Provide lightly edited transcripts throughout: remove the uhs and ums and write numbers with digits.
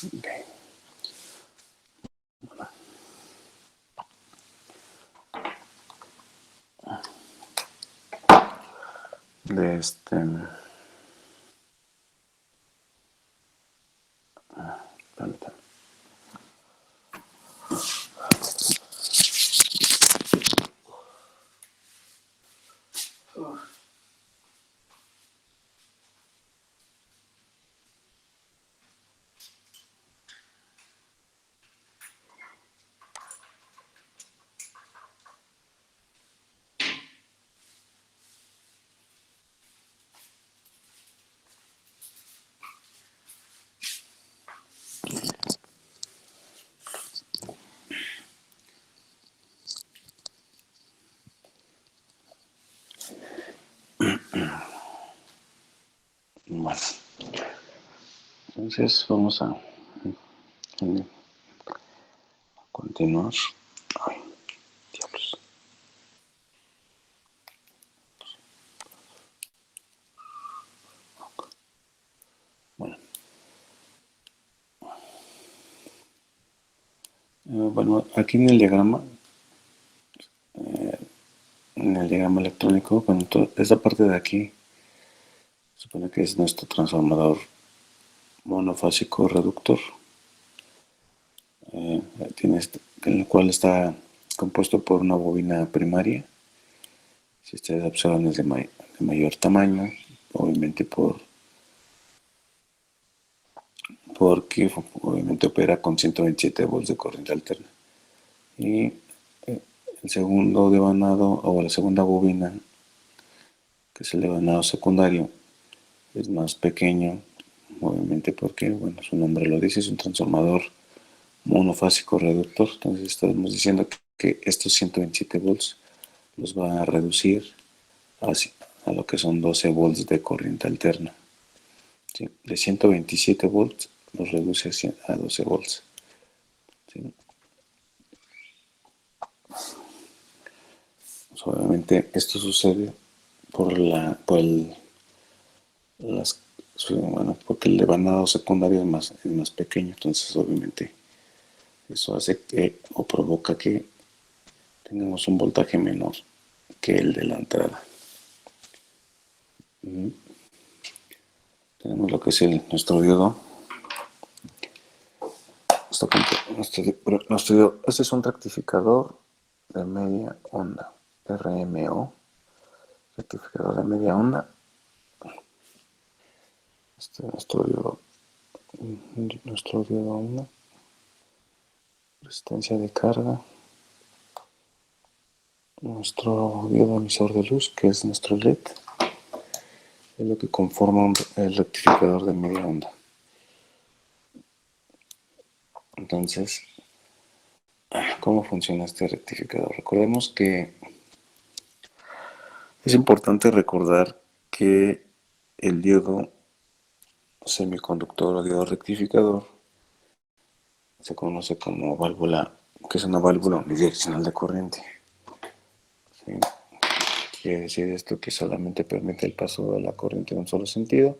Okay. De permítame. Bueno, entonces vamos a continuar. Ay, diablos. Bueno, bueno, aquí en el diagrama electrónico, bueno, esta parte de aquí se supone que es nuestro transformador monofásico reductor, el cual está compuesto por una bobina primaria. Si ustedes observan es de mayor tamaño, obviamente porque obviamente opera con 127 volts de corriente alterna. Y el segundo devanado o la segunda bobina, que es el devanado secundario, es más pequeño, obviamente porque, bueno, su nombre lo dice, es un transformador monofásico reductor. Entonces estamos diciendo que estos 127 volts los va a reducir a lo que son 12 volts de corriente alterna. ¿Sí? De 127 volts los reduce a 12 volts. ¿Sí? Pues obviamente esto sucede por las, bueno, porque el devanado secundario es más pequeño, entonces obviamente eso hace que o provoca que tengamos un voltaje menor que el de la entrada. Tenemos lo que es nuestro diodo. Este es un rectificador de media onda, RMO, rectificador de media onda. Este es nuestro diodo 1, resistencia de carga, nuestro diodo emisor de luz, que es nuestro LED, es lo que conforma el rectificador de media onda. Entonces, ¿cómo funciona este rectificador? Recordemos que es importante recordar que el diodo semiconductor o diodo rectificador se conoce como válvula, que es una válvula unidireccional de corriente. ¿Sí? Quiere decir esto que solamente permite el paso de la corriente en un solo sentido.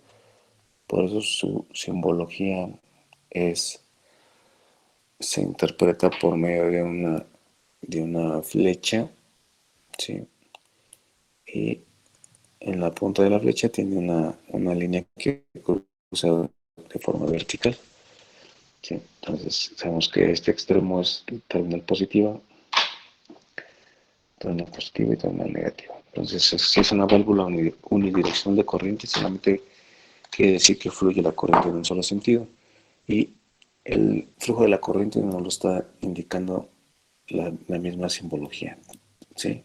Por eso su simbología se interpreta por medio de una flecha, ¿sí? Y en la punta de la flecha tiene una línea que cruza de forma vertical. ¿Sí? Entonces sabemos que este extremo es terminal positiva, terminal positiva y terminal negativa. Entonces, si es una válvula unidireccional de corriente, solamente quiere decir que fluye la corriente en un solo sentido. Y el flujo de la corriente nos lo está indicando la misma simbología. ¿Sí?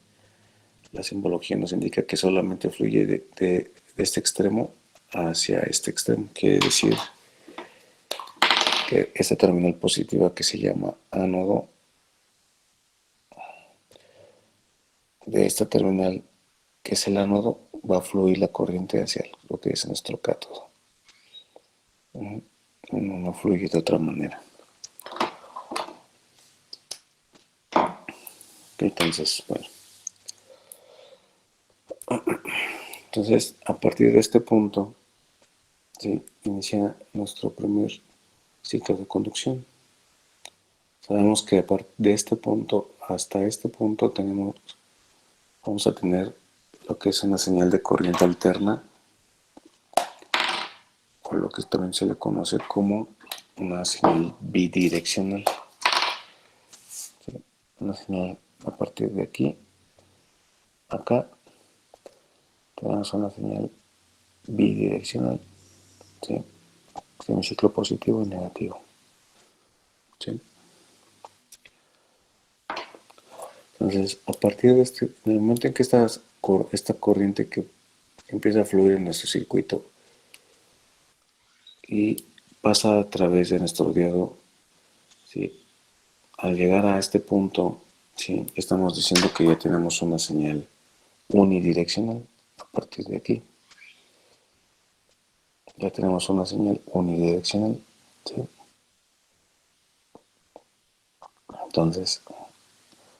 La simbología nos indica que solamente fluye de este extremo hacia este extremo. Quiere decir que esta terminal positiva que se llama ánodo, de esta terminal que es el ánodo, va a fluir la corriente hacia lo que es nuestro cátodo. No fluye de otra manera. Entonces, bueno. Entonces, a partir de este punto, ¿sí? Inicia nuestro primer ciclo de conducción. Sabemos que de este punto hasta este punto vamos a tener lo que es una señal de corriente alterna, o lo que también se le conoce como una señal bidireccional. ¿Sí? Una señal a partir de aquí, acá, tenemos una señal bidireccional, ¿sí? Semiciclo positivo y negativo. ¿Sí? Entonces, a partir de en el momento en que esta corriente que empieza a fluir en nuestro circuito y pasa a través de nuestro diodo, ¿sí? Al llegar a este punto, ¿sí? Estamos diciendo que ya tenemos una señal unidireccional a partir de aquí. Ya tenemos una señal unidireccional, ¿sí? Entonces,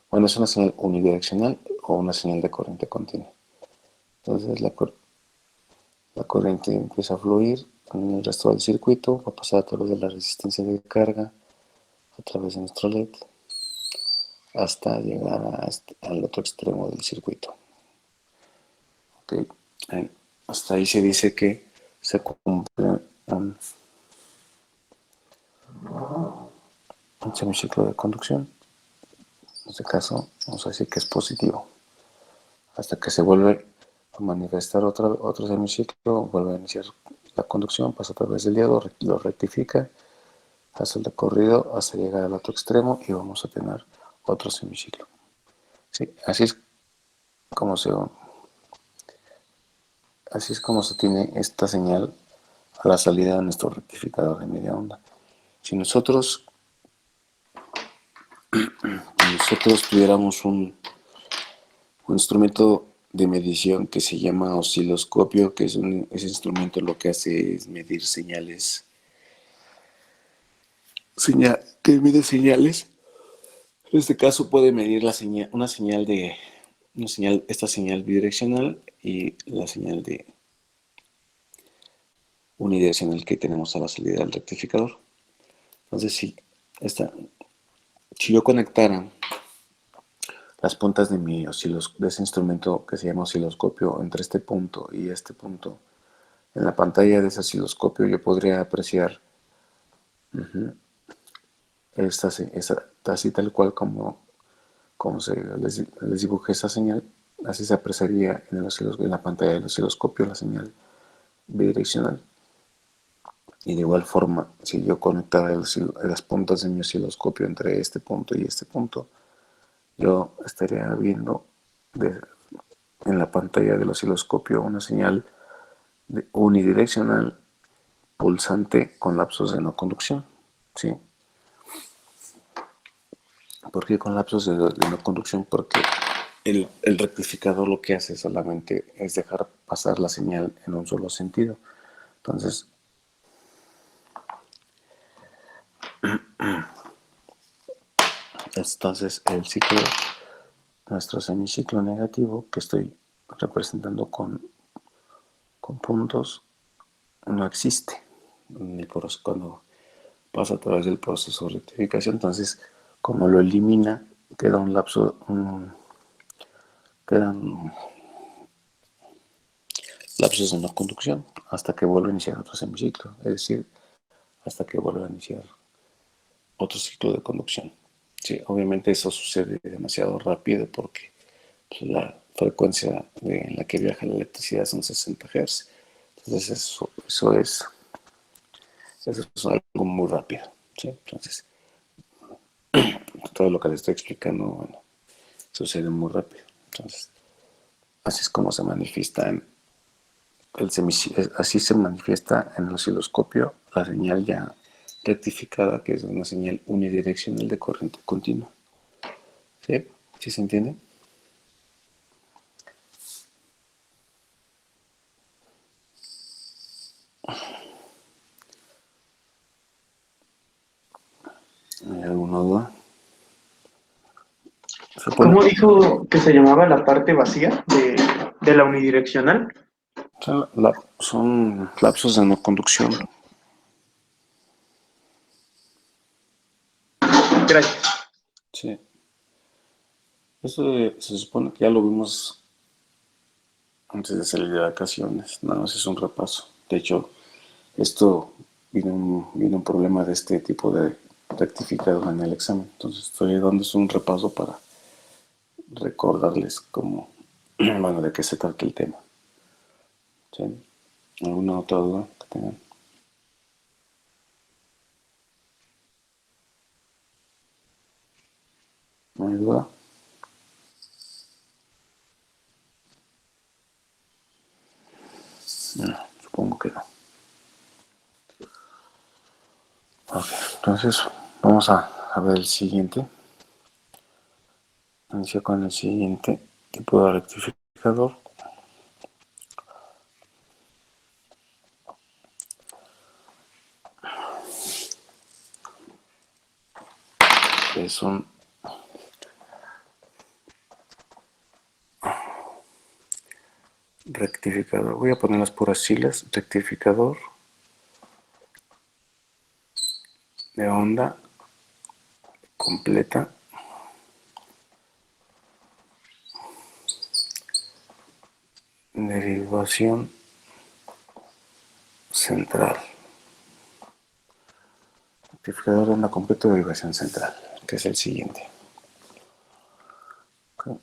bueno, es una señal unidireccional o una señal de corriente continua. Entonces, la corriente empieza a fluir en el resto del circuito, va a pasar a través de la resistencia de carga, a través de nuestro LED, hasta llegar al otro extremo del circuito. ¿Okay? Hasta ahí se dice que se cumple un semiciclo de conducción. En este caso, vamos a decir que es positivo. Hasta que se vuelve a manifestar otro semiciclo, vuelve a iniciar la conducción, pasa a través del diodo, lo rectifica, hace el recorrido hasta llegar al otro extremo y vamos a tener otro semiciclo. Sí, como se, así es como se tiene esta señal a la salida de nuestro rectificador de media onda. Si nosotros tuviéramos un instrumento de medición que se llama osciloscopio, que ese instrumento lo que hace es medir señales, que mide señales. En este caso puede medir esta señal bidireccional y la señal de unidireccional que tenemos a la salida del rectificador. Entonces, si yo conectara las puntas de ese instrumento que se llama osciloscopio entre este punto y este punto, en la pantalla de ese osciloscopio yo podría apreciar así tal cual como les dibujé esa señal, así se apreciaría en la pantalla del osciloscopio la señal bidireccional. Y de igual forma, si yo conectara las puntas de mi osciloscopio entre este punto y este punto, yo estaría viendo en la pantalla del osciloscopio una señal unidireccional pulsante con lapsos de no conducción. ¿Sí? ¿Por qué con lapsos de no conducción? Porque el rectificador lo que hace solamente es dejar pasar la señal en un solo sentido. Entonces el ciclo, nuestro semiciclo negativo, que estoy representando con puntos, no existe. Ni cuando pasa a través del proceso de rectificación. Entonces, como lo elimina, queda un lapso, quedan lapsos de no conducción hasta que vuelve a iniciar otro semiciclo, es decir, hasta que vuelve a iniciar otro ciclo de conducción. Sí, obviamente eso sucede demasiado rápido porque la frecuencia en la que viaja la electricidad son 60 Hz. Entonces eso es algo muy rápido. ¿Sí? Entonces, todo lo que les estoy explicando, bueno, sucede muy rápido. Entonces, así es como se manifiesta así se manifiesta en el osciloscopio la señal ya rectificada, que es una señal unidireccional de corriente continua. ¿Sí? ¿Sí se entiende? ¿Hay alguna duda? ¿Cómo dijo que se llamaba la parte vacía de la unidireccional? Son lapsos de no conducción. Gracias. Sí. Eso se supone que ya lo vimos antes de salir de vacaciones. Nada más es un repaso. De hecho, esto viene un problema de este tipo de rectificador en el examen. Entonces estoy dando un repaso para recordarles cómo, bueno, de qué se trata el tema. ¿Sí? ¿Alguna otra duda que tengan? ¿No hay duda? No, supongo que no. Ok, entonces vamos a ver el siguiente. Inicio con el siguiente tipo de rectificador. Que es un rectificador. Voy a poner las puras siglas. Rectificador de onda completa derivación central. Rectificador de onda completa de derivación central, que es el siguiente. Okay.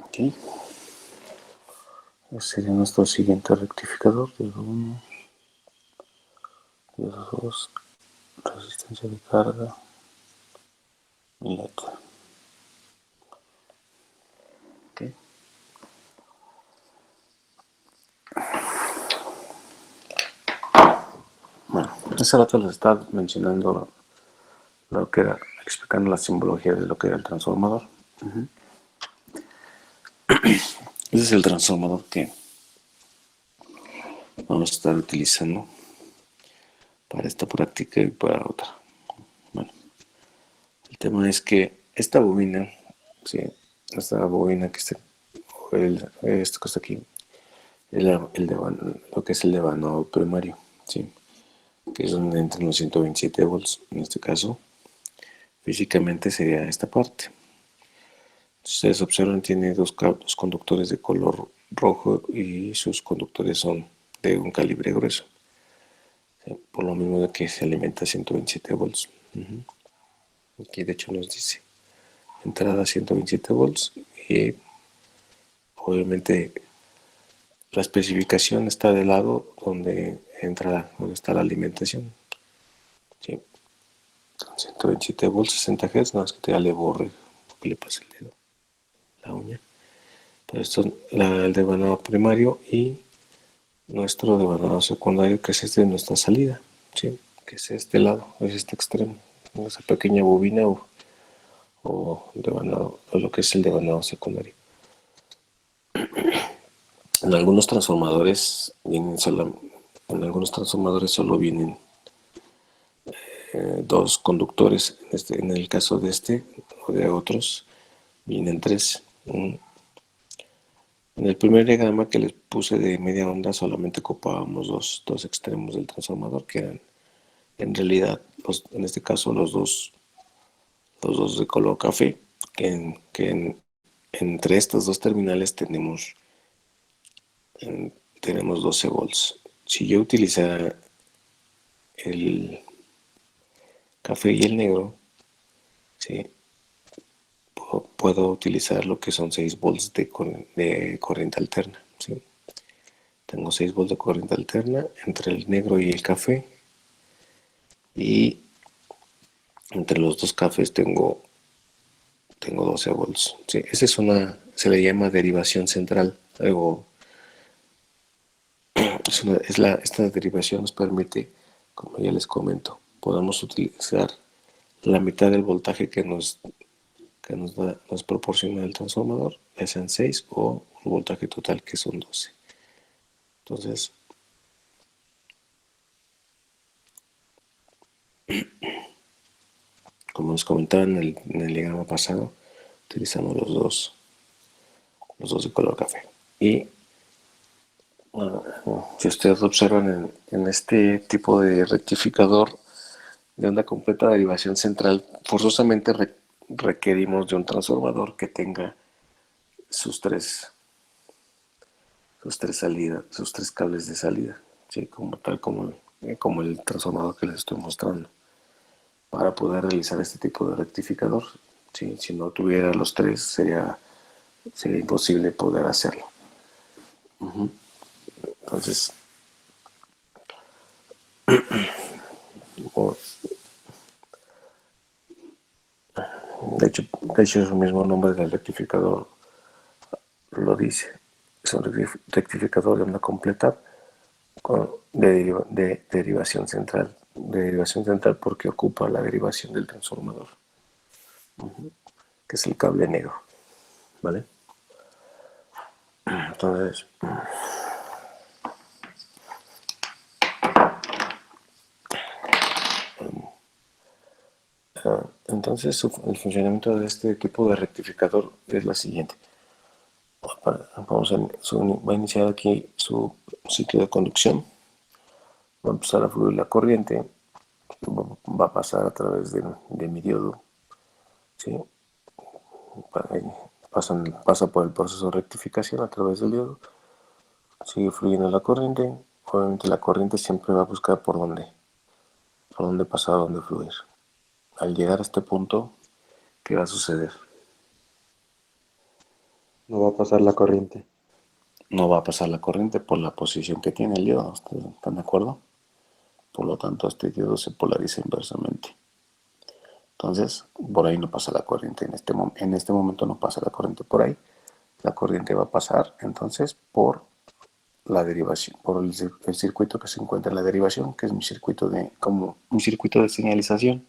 Aquí. Ese sería nuestro siguiente rectificador. De 1, de 2, resistencia de carga y letra. Okay. Bueno, hace rato les estaba mencionando lo que era, explicando la simbología de lo que era el transformador. Ese es el transformador que vamos a estar utilizando para esta práctica y para otra. Bueno, el tema es que esta bobina, ¿sí? Esta bobina que está, esto que está aquí, lo que es el devanado primario, ¿sí? Que es donde entran los 127 volts. En este caso, físicamente sería esta parte. Ustedes observan, tiene dos conductores de color rojo y sus conductores son de un calibre grueso. ¿Sí? Por lo mismo de que se alimenta a 127 volts. Aquí de hecho nos dice entrada a 127 volts y obviamente la especificación está del lado donde donde está la alimentación. ¿Sí? 127 volts, 60 Hz, no es que ya le borre, que le pase el dedo, la uña. Pero esto es el devanado primario y nuestro devanado secundario, que es este de nuestra salida, ¿sí? Que es este lado, es este extremo, esa pequeña bobina o devanado, o lo que es el devanado secundario. En algunos transformadores solo vienen dos conductores. En el caso de este o de otros vienen tres. En el primer diagrama que les puse de media onda solamente ocupábamos dos extremos del transformador, que eran en realidad en este caso los dos de color café, entre estas dos terminales tenemos 12 volts. Si yo utilizara el café y el negro, ¿sí? Puedo utilizar lo que son 6 volts de corriente alterna, ¿sí? Tengo 6 volts de corriente alterna entre el negro y el café, y entre los dos cafés tengo 12 volts. Sí, esa se le llama derivación central. Luego, esta derivación nos permite, como ya les comento, podemos utilizar la mitad del voltaje nos proporciona el transformador, ya sean 6 o un voltaje total que son 12. Entonces, como les comentaba en el diagrama pasado, utilizamos los dos de color café. Y bueno, si ustedes observan en este tipo de rectificador de onda completa de derivación central, forzosamente requerimos de un transformador que tenga sus tres, salidas, sus tres cables de salida, ¿sí? Como el transformador que les estoy mostrando, para poder realizar este tipo de rectificador. ¿Sí? Si no tuviera los tres, sería imposible poder hacerlo. Entonces, de hecho, es el mismo nombre del rectificador lo dice. Es un rectificador de onda completa de derivación central. De derivación central porque ocupa la derivación del transformador, que es el cable negro. ¿Vale? Entonces, el funcionamiento de este tipo de rectificador es la siguiente. Va a iniciar aquí su ciclo de conducción. Va a empezar a fluir la corriente. Va a pasar a través de mi diodo. ¿Sí? Pasa por el proceso de rectificación a través del diodo. Sigue fluyendo la corriente. Obviamente la corriente siempre va a buscar por dónde pasar, dónde fluir. Al llegar a este punto, ¿qué va a suceder? No va a pasar la corriente. No va a pasar la corriente por la posición que tiene el diodo. ¿Están de acuerdo? Por lo tanto, este diodo se polariza inversamente. Entonces, por ahí no pasa la corriente. En este momento no pasa la corriente por ahí. La corriente va a pasar entonces por la derivación, por el circuito que se encuentra en la derivación, que es como un circuito de señalización.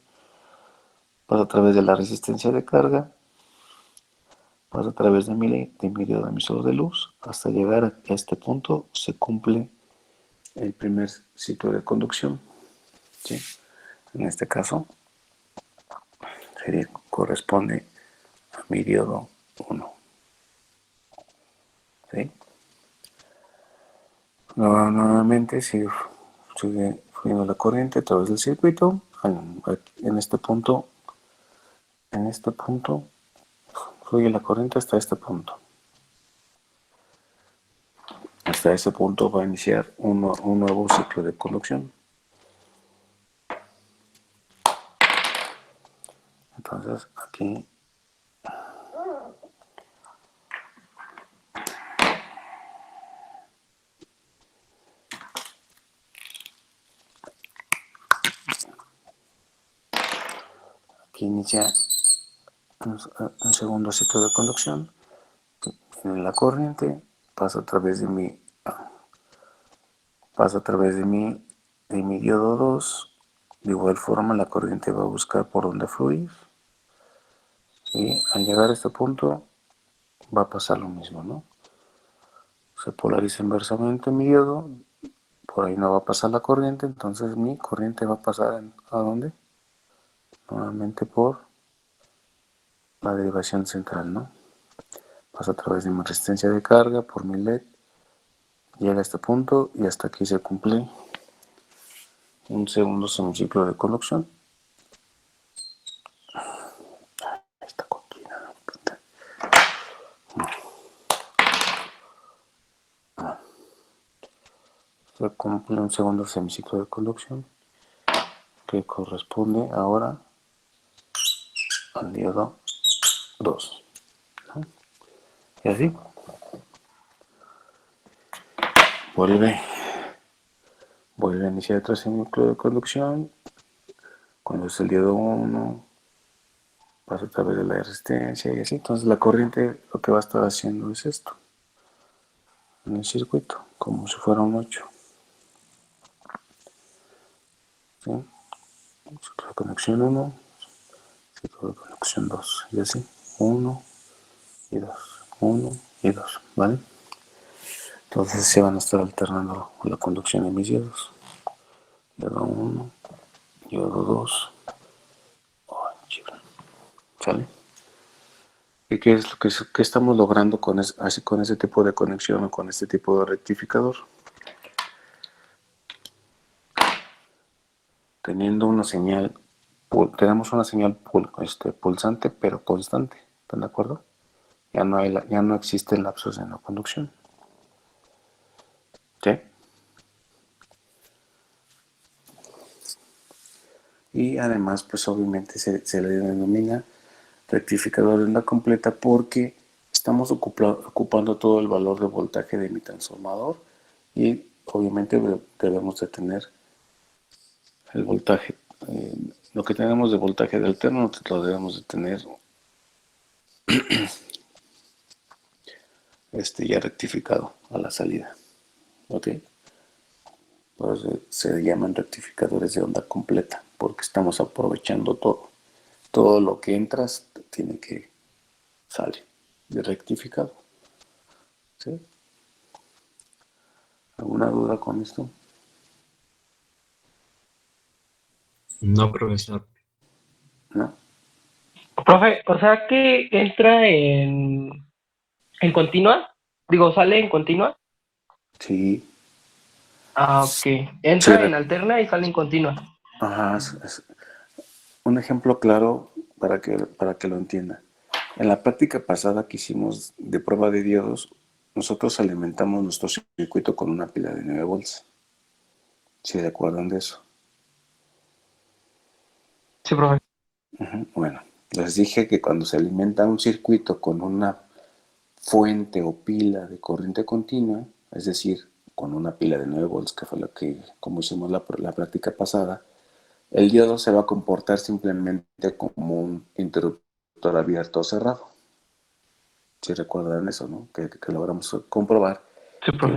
Pasa a través de la resistencia de carga, pasa a través de mi diodo emisor de luz, hasta llegar a este punto se cumple el primer ciclo de conducción. ¿Sí? En este caso, corresponde a mi diodo 1. ¿Sí? Nuevamente sigue fluyendo la corriente a través del circuito. En este punto fluye la corriente hasta este punto. Hasta ese punto va a iniciar un nuevo ciclo de conducción. Entonces aquí inicia un segundo ciclo de conducción. En la corriente pasa a través de mi diodo 2. De igual forma la corriente va a buscar por dónde fluir. Y al llegar a este punto va a pasar lo mismo, ¿no? Se polariza inversamente mi diodo, por ahí no va a pasar la corriente, entonces mi corriente va a pasar ¿a dónde? Nuevamente por la derivación central, ¿no? Pasa a través de mi resistencia de carga, por mi LED, llega a este punto y hasta aquí se cumple un segundo semiciclo de conducción. Esta coquina, se cumple un segundo semiciclo de conducción que corresponde ahora al diodo 2. ¿No? Y así vuelve a iniciar otro ciclo de conducción, Cuando es el diodo 1, pasa a través de la resistencia y así. Entonces la corriente lo que va a estar haciendo es esto, en el circuito, como si fuera un 8. ¿Sí? Ciclo de conexión 1, ciclo de conexión 2, y así, 1 y 2, 1 y 2, ¿vale? Entonces se van a estar alternando la conducción de mis diodos. Diodo 1, diodo 2, ¿sale? ¿Y qué es lo que estamos logrando así con ese tipo de conexión o con este tipo de rectificador? Teniendo una señal, tenemos una señal pulsante pero constante, ¿están de acuerdo? Ya no existen lapsos en la conducción. ¿Sí? Y además, pues obviamente se le denomina rectificador de onda completa porque estamos ocupando todo el valor de voltaje de mi transformador y obviamente debemos de tener el voltaje. Lo que tenemos de voltaje de alterno lo debemos de tener ya rectificado a la salida. ¿Ok? Pues, se llaman rectificadores de onda completa porque estamos aprovechando todo. Todo lo que entras tiene que salir de rectificado. ¿Sí? ¿Alguna duda con esto? No, profesor. ¿No? Profe, o sea que entra en continua, digo, sale en continua. Sí. Ah, ok. Sí, Entra en alterna y sale en continua. ajá, un ejemplo claro para que lo entienda. En la práctica pasada que hicimos de prueba de diodos, nosotros alimentamos nuestro circuito con una pila de 9 volts. ¿Sí se acuerdan de eso? Sí, profe. Bueno, les dije que cuando se alimenta un circuito con una fuente o pila de corriente continua, es decir, con una pila de 9 volts, que fue lo que, como hicimos la práctica pasada, el diodo se va a comportar simplemente como un interruptor abierto o cerrado. Si recuerdan eso, ¿no? Que logramos comprobar Sí, que profe.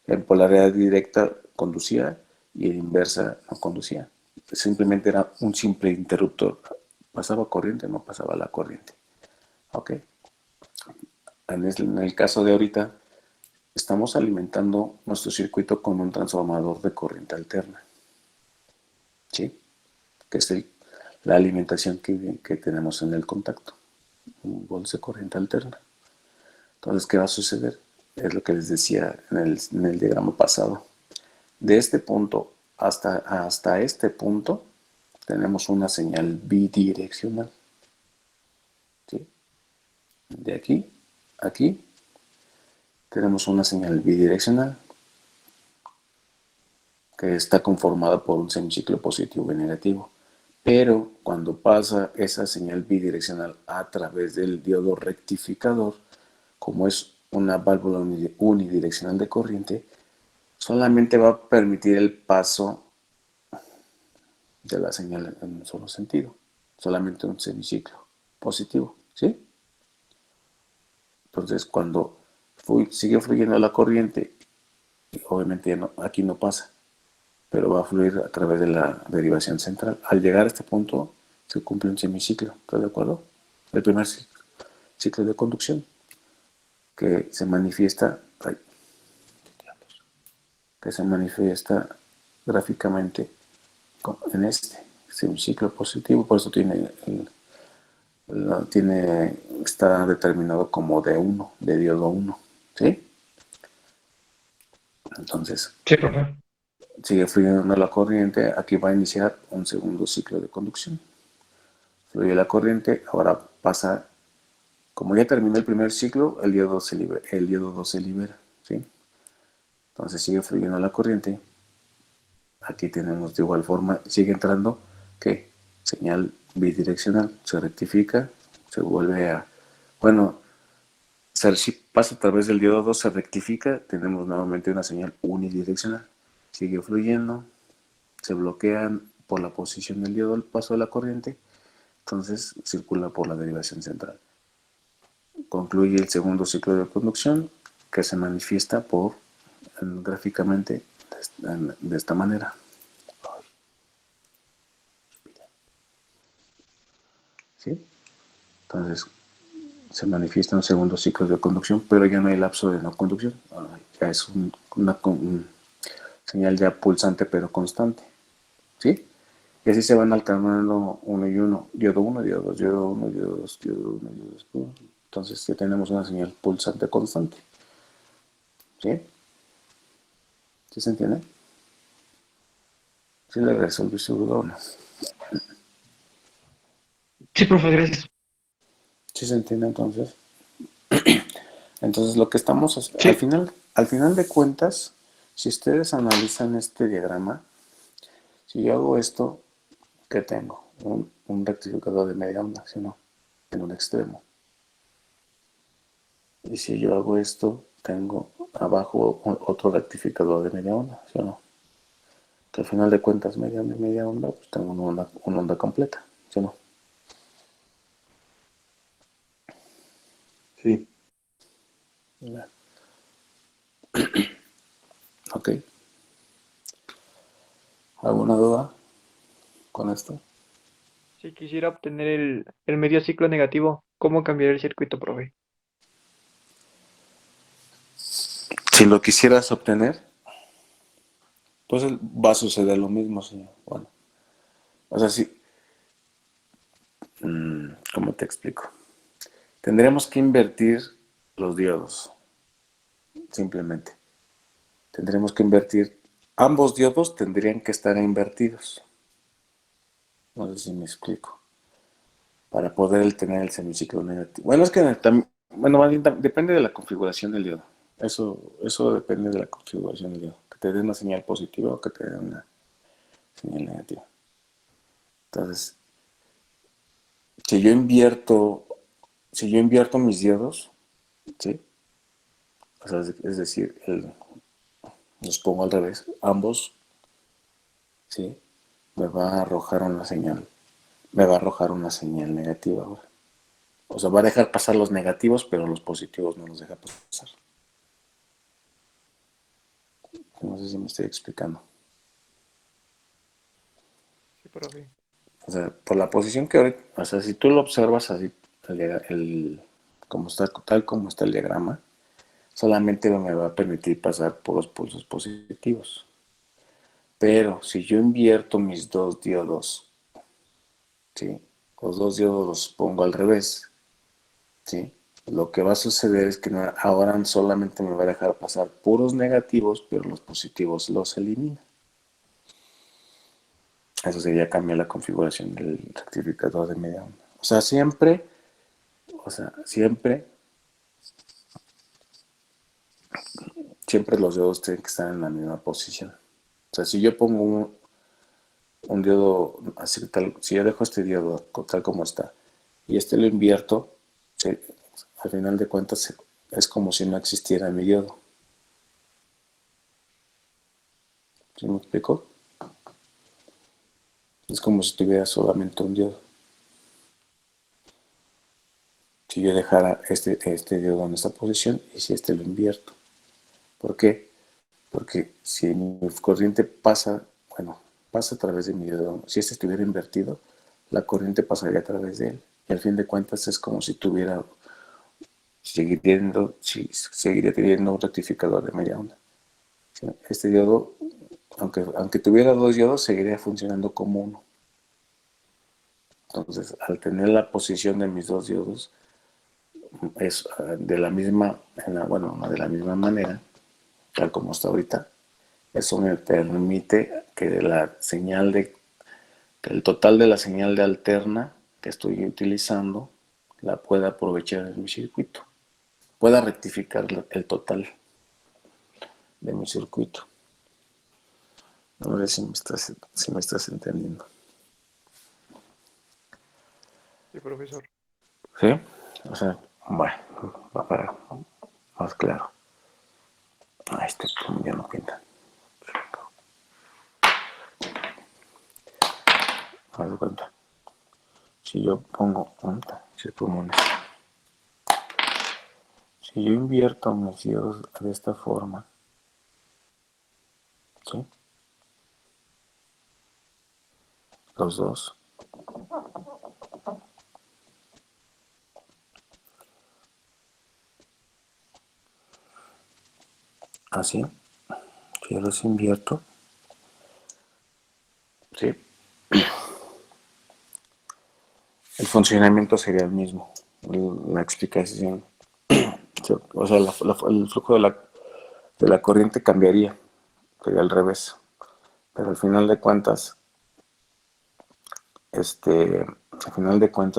en polaridad directa conducía y en inversa no conducía. Simplemente era un simple interruptor. Pasaba corriente, no pasaba la corriente. ¿Ok? En el caso de ahorita, estamos alimentando nuestro circuito con un transformador de corriente alterna. ¿Sí? Que es la alimentación que tenemos en el contacto. Un volts de corriente alterna. Entonces, ¿qué va a suceder? Es lo que les decía en el diagrama pasado. De este punto hasta este punto tenemos una señal bidireccional. ¿Sí? De aquí a aquí tenemos una señal bidireccional que está conformada por un semiciclo positivo y negativo. Pero cuando pasa esa señal bidireccional a través del diodo rectificador, como es una válvula unidireccional de corriente, solamente va a permitir el paso de la señal en un solo sentido, solamente un semiciclo positivo, ¿sí? Entonces, cuando sigue fluyendo la corriente, obviamente ya no, aquí no pasa, pero va a fluir a través de la derivación central. Al llegar a este punto, se cumple un semiciclo, ¿estás de acuerdo? El primer ciclo de conducción, que se manifiesta, gráficamente en este semiciclo positivo, por eso está determinado como D1, de diodo 1, ¿sí? Entonces, Sí, profe. sigue fluyendo la corriente, aquí va a iniciar un segundo ciclo de conducción. Fluye la corriente, ahora pasa, como ya terminó el primer ciclo, el diodo 2 se libera, ¿sí? Entonces sigue fluyendo la corriente, aquí tenemos de igual forma, sigue entrando, ¿qué? Señal bidireccional, se rectifica, se vuelve a, bueno, si pasa a través del diodo 2, se rectifica, tenemos nuevamente una señal unidireccional. Sigue fluyendo, se bloquean por la posición del diodo al paso de la corriente, entonces circula por la derivación central. Concluye el segundo ciclo de conducción, que se manifiesta gráficamente de esta manera. ¿Sí? Entonces, se manifiesta un segundo ciclo de conducción, pero ya no hay lapso de no conducción. Ya es una señal ya pulsante pero constante. ¿Sí? Y así se van alternando uno y uno. Diodo 1, diodo 2, diodo 1, diodo 2, diodo 1, diodo 2. Entonces ya tenemos una señal pulsante constante. ¿Sí? ¿Sí se entiende? ¿Sí le resolví su duda o no? Sí, profe, gracias. ¿Sí se entiende entonces? Entonces lo que estamos Sí, al final de cuentas, si ustedes analizan este diagrama, si yo hago esto, ¿qué tengo? Un rectificador de media onda, ¿sí o no? En un extremo. Y si yo hago esto, tengo abajo otro rectificador de media onda, ¿sí o no? Que al final de cuentas, media onda y media onda, pues tengo una onda completa, ¿sí o no? Sí. Ya. ¿Ok? ¿Alguna duda con esto? Si quisiera obtener el medio ciclo negativo, ¿cómo cambiar el circuito, profe? Si lo quisieras obtener, pues va a suceder lo mismo, señor. Bueno, o sea, sí, ¿cómo te explico? Tendríamos que invertir los diodos, simplemente. Tendremos que invertir, ambos diodos tendrían que estar invertidos. No sé si me explico. Para poder tener el semiciclo negativo. Bueno, es que bueno, más bien, depende de la configuración del diodo. Eso depende de la configuración del diodo. Que te dé una señal positiva o que te dé una señal negativa. Entonces, si yo invierto, si yo invierto mis diodos, ¿sí? O sea, es decir, los pongo al revés, ambos, ¿sí? Me va a arrojar una señal. Me va a arrojar una señal negativa ahora. O sea, va a dejar pasar los negativos, pero los positivos no los deja pasar. No sé si me estoy explicando. Sí, profe. O sea, por la posición que ahorita, o sea, si tú lo observas así, como está, tal como está el diagrama, solamente me va a permitir pasar por los pulsos positivos. Pero si yo invierto mis dos diodos, ¿sí? Los dos diodos los pongo al revés, ¿sí? Lo que va a suceder es que ahora solamente me va a dejar pasar puros negativos, pero los positivos los elimina. Eso sería cambiar la configuración del rectificador de media onda. O sea, siempre los diodos tienen que estar en la misma posición. O sea, si yo pongo un diodo así tal, si yo dejo este diodo tal como está y este lo invierto, ¿sí? Al final de cuentas es como si no existiera mi diodo. ¿Sí me explico? Es como si tuviera solamente un diodo. Si yo dejara este diodo en esta posición y si este lo invierto. ¿Por qué? Porque si mi corriente pasa a través de mi diodo, si este estuviera invertido, la corriente pasaría a través de él. Y al fin de cuentas es como si seguiría teniendo un rectificador de media onda. ¿Sí? Este diodo, aunque tuviera dos diodos, seguiría funcionando como uno. Entonces, al tener la posición de mis dos diodos, es de la misma, no de la misma manera, tal como está ahorita, eso me permite que el total de la señal de alterna que estoy utilizando la pueda aprovechar en mi circuito. Pueda rectificar el total de mi circuito. No sé si me estás entendiendo. Sí, profesor. ¿Sí? O sea, bueno, va para más claro. Ya no pinta. Haz de cuenta. Si yo pongo si pongo si yo invierto mis diodos de esta forma, ¿sí? Los dos. Así. Si yo los invierto, ¿sí? El funcionamiento sería el mismo. La explicación. O sea, el flujo de la corriente cambiaría. Sería al revés. Pero al final de cuentas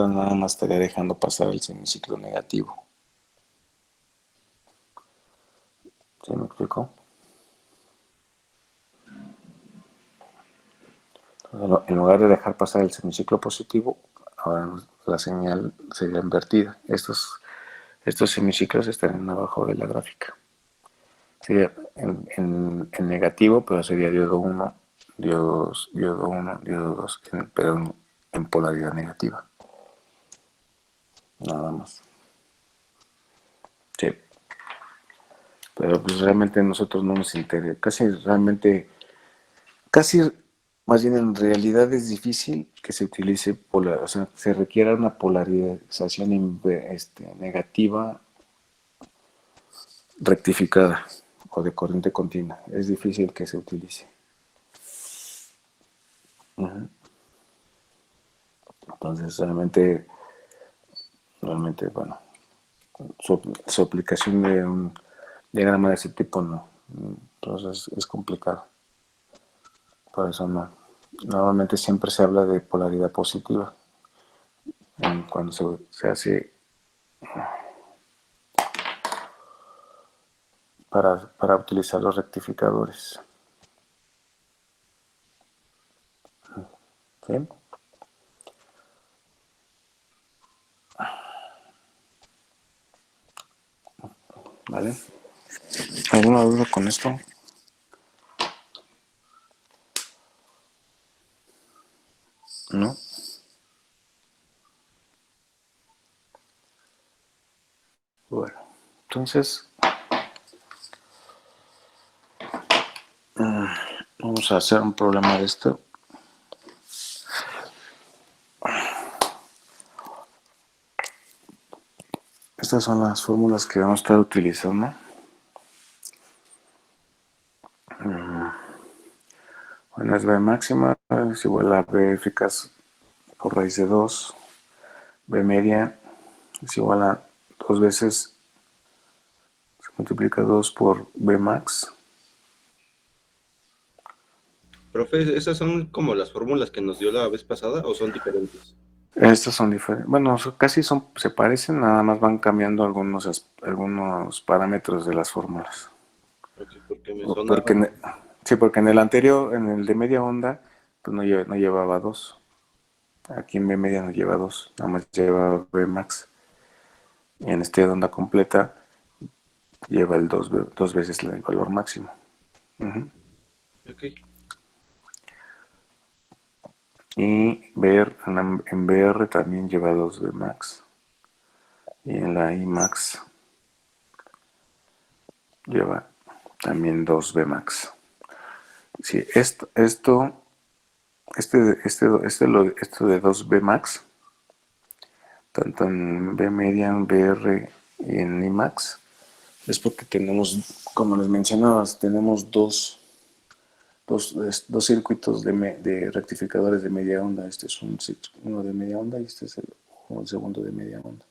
nada más estaría dejando pasar el semiciclo negativo. ¿Sí me explico? Entonces, en lugar de dejar pasar el semiciclo positivo, ahora la señal sería invertida. Estos semiciclos estarían abajo de la gráfica. Sería en negativo, pero sería diodo 1, diodo 1, diodo 2, pero en polaridad negativa. Nada más. Sí. Pero pues realmente a nosotros no nos interesa. Casi más bien en realidad es difícil que se utilice, o sea, se requiera una polarización negativa rectificada o de corriente continua. Es difícil que se utilice. Ujú. Entonces, realmente, bueno, su aplicación de un diagrama de ese tipo no. Entonces es complicado. Por eso no. Normalmente siempre se habla de polaridad positiva cuando se hace para utilizar los rectificadores. ¿Sí? ¿Vale? ¿Alguna duda con esto? ¿No? Bueno, entonces vamos a hacer un problema de esto. Estas son las fórmulas que vamos a estar utilizando. Bueno, es B máxima es igual a B eficaz por raíz de 2. B media es igual a 2 veces, se multiplica 2 por B max. Profe, ¿esas son como las fórmulas que nos dio la vez pasada o son diferentes? Estas son diferentes. Bueno, se parecen, nada más van cambiando algunos parámetros de las fórmulas. Ok, porque me Porque sonaban. sí, porque en el anterior, en el de media onda, pues no llevaba 2. Aquí en B media no lleva 2, nada más lleva B max. Y en este de onda completa lleva el dos veces el valor máximo. Uh-huh. Ok. Y en BR también lleva 2 B max. Y en la I max lleva también 2 B max. Sí, esto de 2 B max, tanto en B media, en BR y en I max, es porque tenemos, como les mencionabas, tenemos dos circuitos de rectificadores de media onda. Este es uno de media onda y este es el segundo de media onda.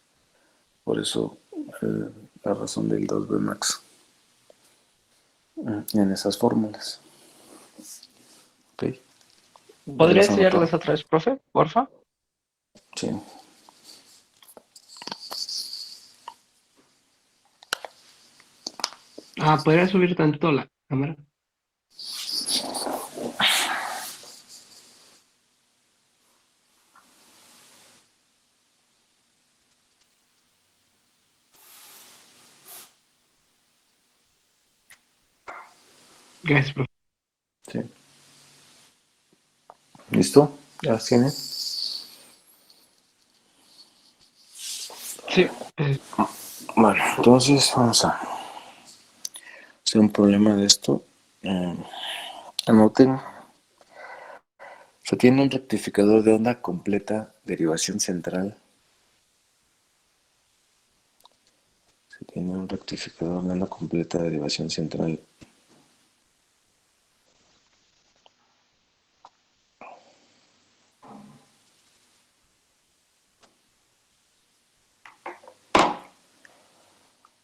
Por eso la razón del 2B max en esas fórmulas. ¿Ok? Ya ¿Podría las anotó. enseñarles otra vez, profe? Porfa. Sí. ¿Podría subir tantito la cámara? Gracias, profe. Sí. ¿Listo? ¿Ya las tienen? Sí, Bueno, entonces vamos a hacer un problema de esto. Anoten. Se tiene un rectificador de onda completa, derivación central. Se tiene un rectificador de onda completa, derivación central.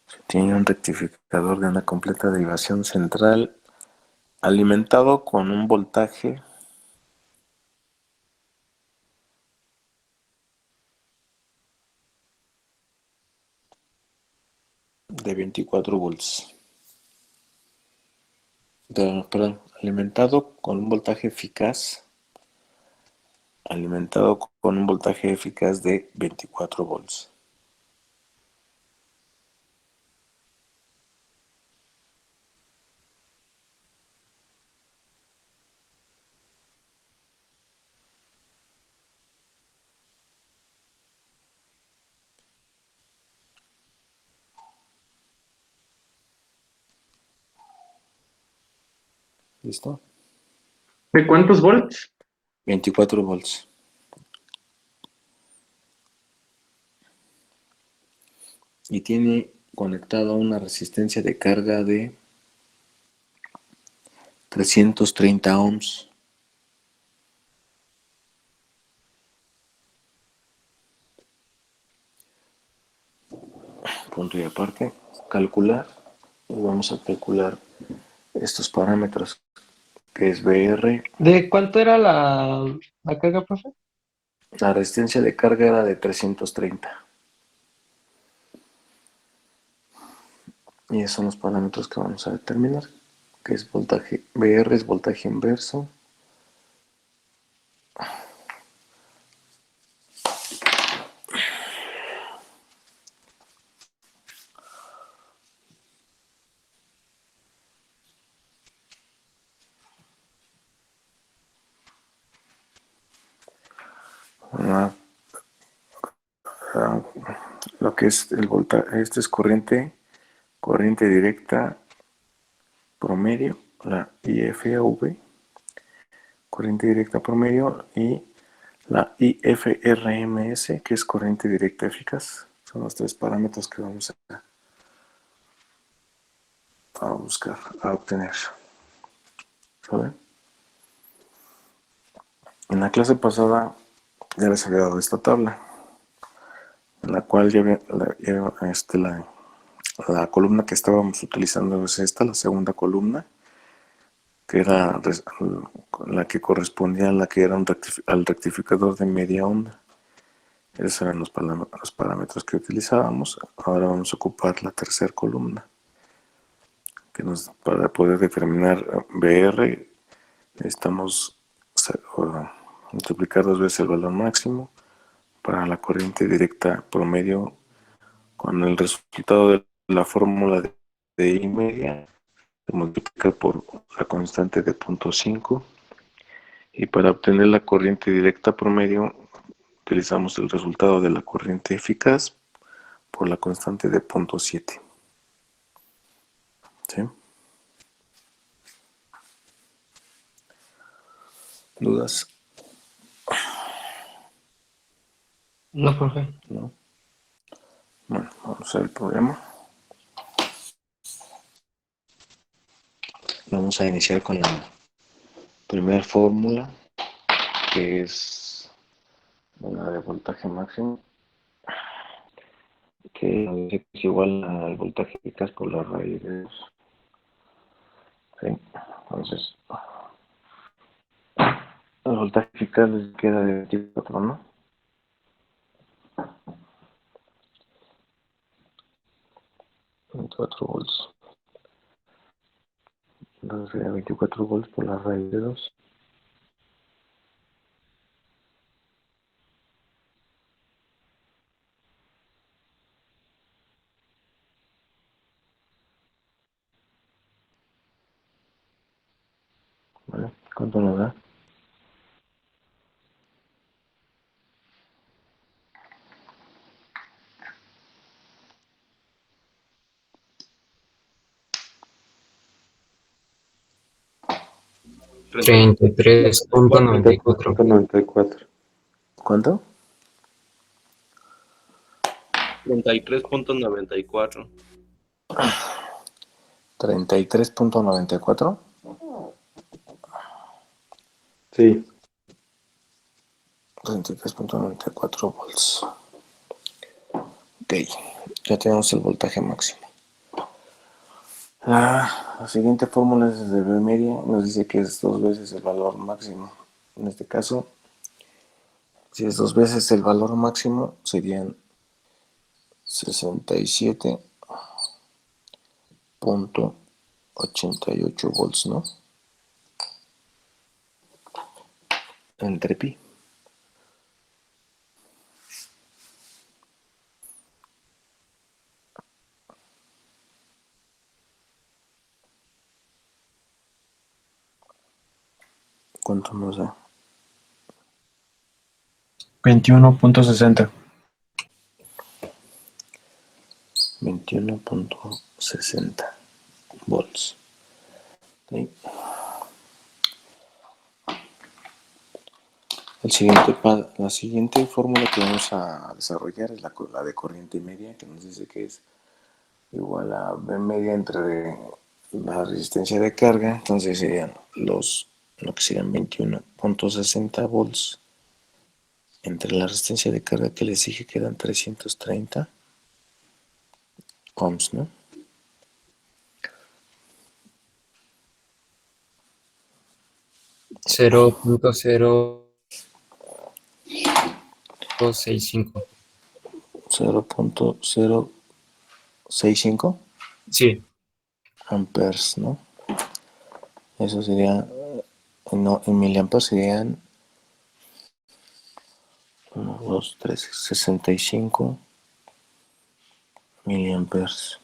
Se tiene un rectificador de onda completa, derivación central, alimentado con un voltaje de 24 volts. Perdón, alimentado con un voltaje eficaz, de 24 volts. ¿Listo? ¿De cuántos volts? 24 volts. Y tiene conectado una resistencia de carga de 330 ohms. Punto y aparte, calcular. Y vamos a calcular estos parámetros, que es BR. ¿de cuánto era la carga, profe? La resistencia de carga era de 330. Y esos son los parámetros que vamos a determinar, que es voltaje. BR es voltaje inverso. Ah, ah, lo que es el voltaje, este es corriente directa promedio, la IFAV, corriente directa promedio, y la IFRMS, que es corriente directa eficaz. Son los tres parámetros que vamos a buscar, a obtener. ¿Saben? En la clase pasada ya les había dado esta tabla, en la cual la columna que estábamos utilizando es esta, la segunda columna, que era la que correspondía a la que era al rectificador de media onda. Esos eran los parámetros que utilizábamos. Ahora vamos a ocupar la tercera columna, para poder determinar BR, necesitamos multiplicar dos veces el valor máximo para la corriente directa promedio con el resultado de la fórmula de I media, se multiplica por la constante de 0.5, y para obtener la corriente directa promedio utilizamos el resultado de la corriente eficaz por la constante de 0.7. ¿Sí? ¿Dudas? No, profe. ¿No? Bueno, vamos a hacer el problema. Vamos a iniciar con la primera fórmula, que es una de voltaje máximo, que es igual al voltaje eficaz por la raíz de 2. ¿Sí? Entonces, el voltaje eficaz les queda de 24, ¿no? 24 volts. Entonces sería 24 volts por la raíz de 2. ¿Vale? ¿Cuánto nos da? 33.94. 94. ¿Cuánto? 33.94. 33.94. Sí. 33.94 volts. Ok, ya tenemos el voltaje máximo. La siguiente fórmula es de B media, nos dice que es 2 veces el valor máximo. En este caso, si es 2 veces el valor máximo, serían 67.88 volts, ¿no? Entre pi. ¿Cuánto nos da? 21.60. 21.60 volts. ¿Sí? La siguiente fórmula que vamos a desarrollar es la de corriente media, que nos dice que es igual a B media entre la resistencia de carga. Entonces serían lo que serían 21.60 volts entre la resistencia de carga que les dije que eran 330 ohms, ¿no? Cero punto cero 0.65. 0.065 Sí, amperes, ¿no? Eso sería, no, en miliamperes serían 1, 2, 3, 65 miliamperes,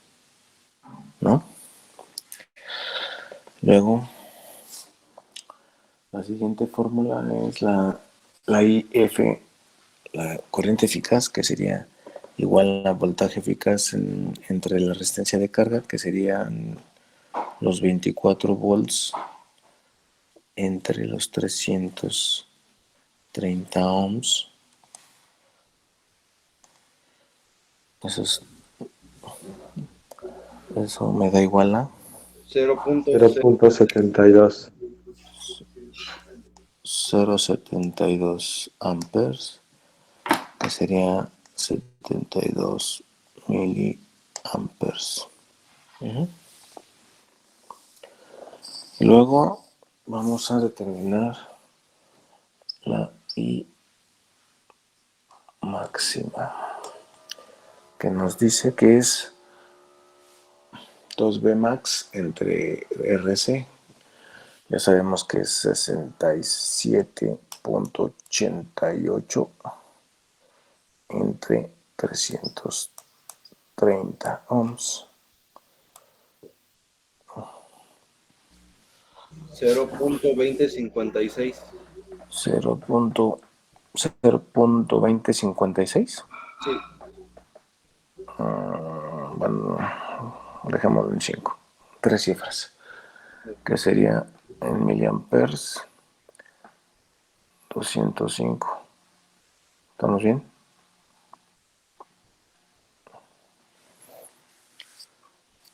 ¿no? Luego, la siguiente fórmula es la IF, la corriente eficaz, que sería igual a voltaje eficaz entre la resistencia de carga, que serían los 24 volts entre los 330 ohms. Eso me da igual a 0.72. 0.72 amperes, que sería 72 miliamperes. Y luego vamos a determinar la I máxima, que nos dice que es 2B max entre RC. Ya sabemos que es 67.88 entre 330 ohms. 0.2056. 0.2056. Sí. Bueno, dejémoslo en 5. 3 cifras. Que sería en miliamperes 205. ¿Estamos bien?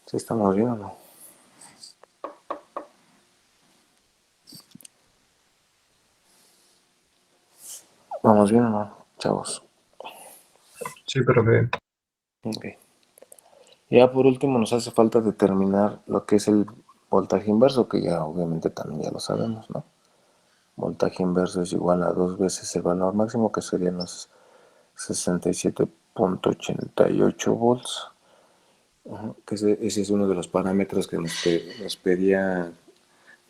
¿Sí estamos bien o no? ¿Vamos bien o no, chavos? Sí, profe. Ok. Ya por último nos hace falta determinar lo que es el voltaje inverso, que ya obviamente también ya lo sabemos, ¿no? Voltaje inverso es igual a 2 veces el valor máximo, que serían los 67.88 volts. Que ese es uno de los parámetros que nos pedía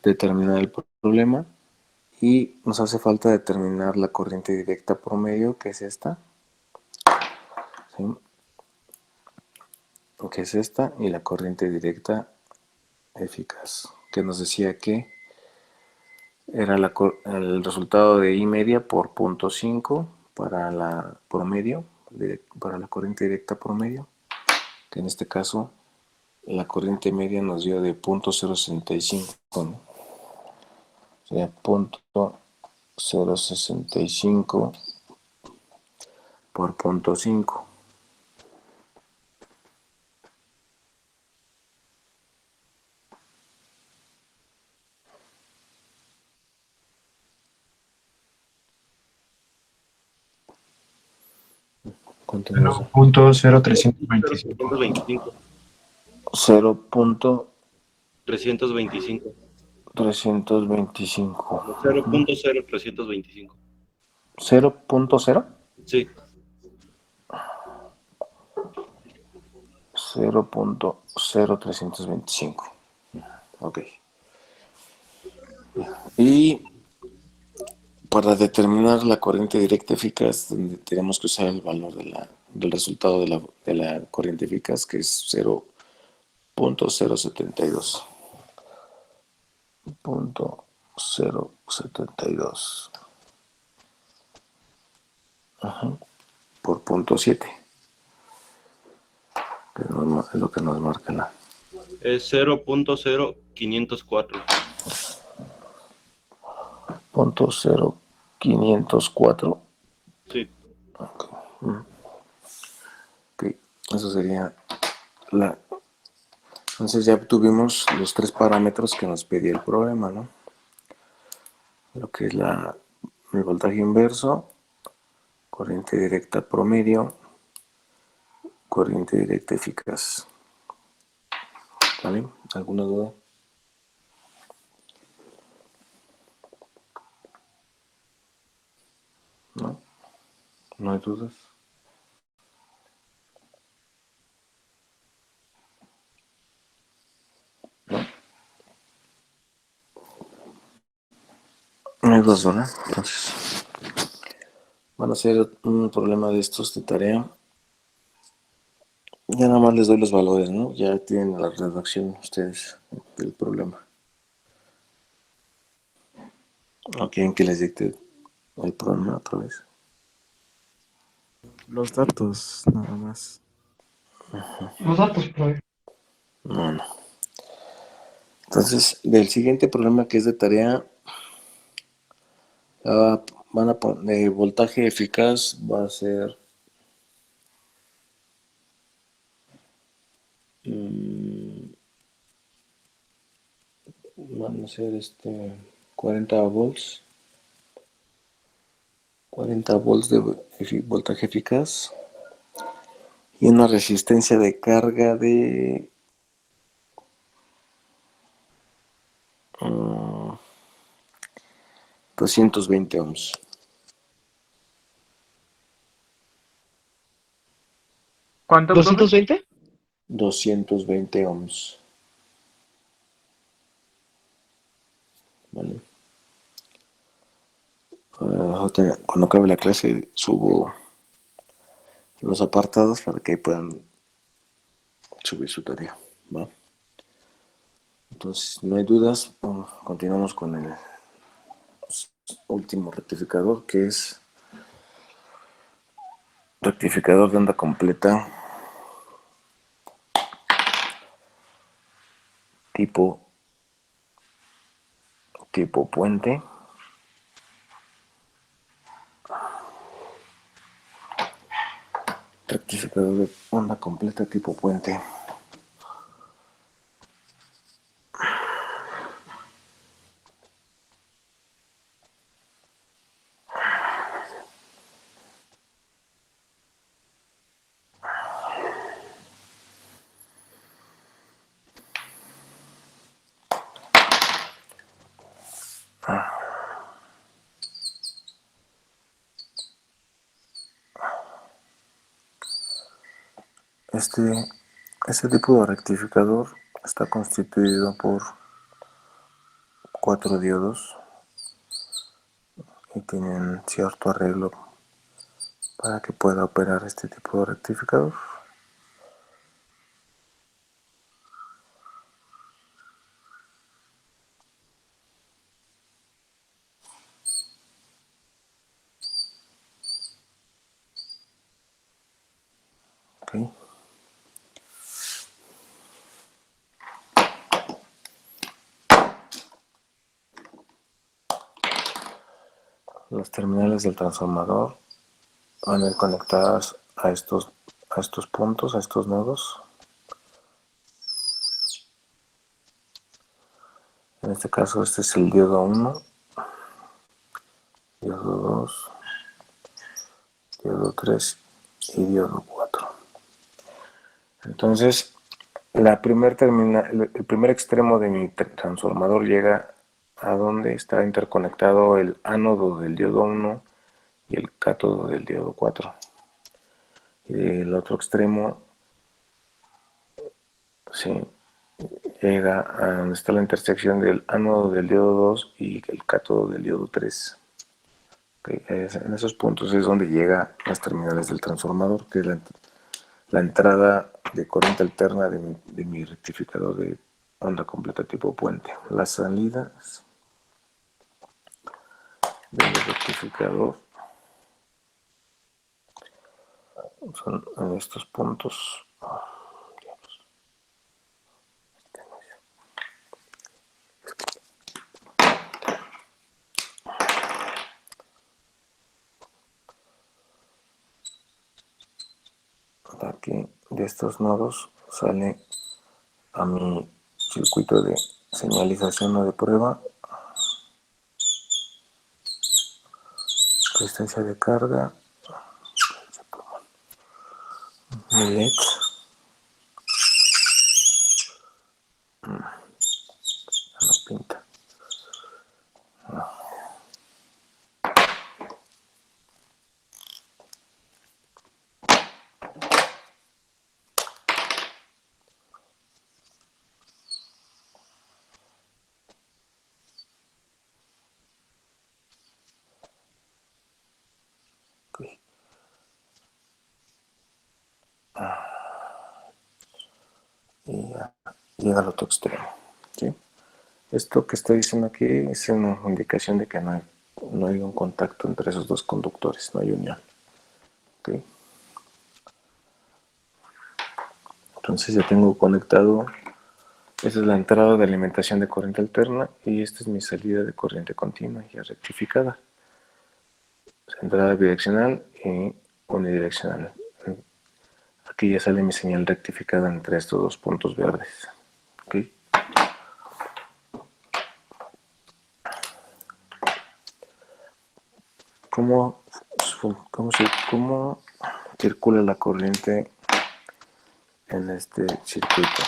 determinar el problema. Y nos hace falta determinar la corriente directa promedio, que es esta. ¿Sí? Que es esta, y la corriente directa eficaz, que nos decía que era el resultado de I media por 0.5 para la promedio, para la corriente directa promedio, que en este caso la corriente media nos dio de 0.065, ¿no? sería punto 0.65 por punto 5. ¿Cuánto nos da? 0.0325. 325. 0.325. 325. 0.0325. 0.0. Sí. 0.0325. Ok. Y para determinar la corriente directa eficaz, tenemos que usar el valor del resultado de la corriente eficaz, que es 0.072. 0.072. Ajá. Por punto 7. Que es lo que nos marca la. Es 0.0504. Punto 0.504. Sí. Ok. Ok. Eso sería la. Entonces ya obtuvimos los 3 parámetros que nos pedía el problema, ¿no? Lo que es el voltaje inverso, corriente directa promedio, corriente directa eficaz. ¿Vale? ¿Alguna duda? ¿No? ¿No hay dudas? ¿No? No hay dudas, ¿verdad? Entonces, van a ser un problema de estos de tarea. Ya nada más les doy los valores, ¿no? Ya tienen la redacción ustedes del problema. ¿O quieren que les dicte el problema otra vez? Los datos, nada más. Los datos, profe. No, no. Entonces, del siguiente problema que es de tarea, van a poner voltaje eficaz, va a ser van a ser 40 volts. 40 volts de voltaje eficaz y una resistencia de carga de 220 ohms. ¿Cuánto, profe? ¿220? 220 ohms. ¿Vale? Cuando acabe la clase subo los apartados para que puedan subir su tarea. ¿Va? Entonces, no hay dudas. Continuamos con el último rectificador, que es rectificador de onda completa tipo puente. Rectificador de onda completa tipo puente. Este tipo de rectificador está constituido por 4 diodos y tienen cierto arreglo para que pueda operar este tipo de rectificador. ¿Okay? las terminales del transformador van a ir conectadas a estos puntos, a estos nodos. En este caso, este es el diodo 1, diodo 2, diodo 3 y diodo 4. Entonces, el primer extremo de mi transformador llega a donde está interconectado el ánodo del diodo 1 y el cátodo del diodo 4. Y el otro extremo, sí, llega a donde está la intersección del ánodo del diodo 2 y el cátodo del diodo 3. Okay, en esos puntos es donde llega las terminales del transformador, que es la entrada de corriente alterna de mi rectificador de onda completa tipo puente. Las salidas del rectificador son en estos puntos. Aquí de estos nodos sale a mi circuito de señalización o de prueba, resistencia de carga, mi LED, no pinta. Okay. Y ya llega al otro extremo, ¿sí? Esto que estoy diciendo aquí es una indicación de que no hay un contacto entre esos dos conductores, no hay unión. ¿Okay? Entonces ya tengo conectado, esta es la entrada de alimentación de corriente alterna y esta es mi salida de corriente continua ya rectificada. Entrada bidireccional y unidireccional. Aquí ya sale mi señal rectificada entre estos dos puntos verdes. ¿Okay? ¿Cómo circula la corriente en este circuito?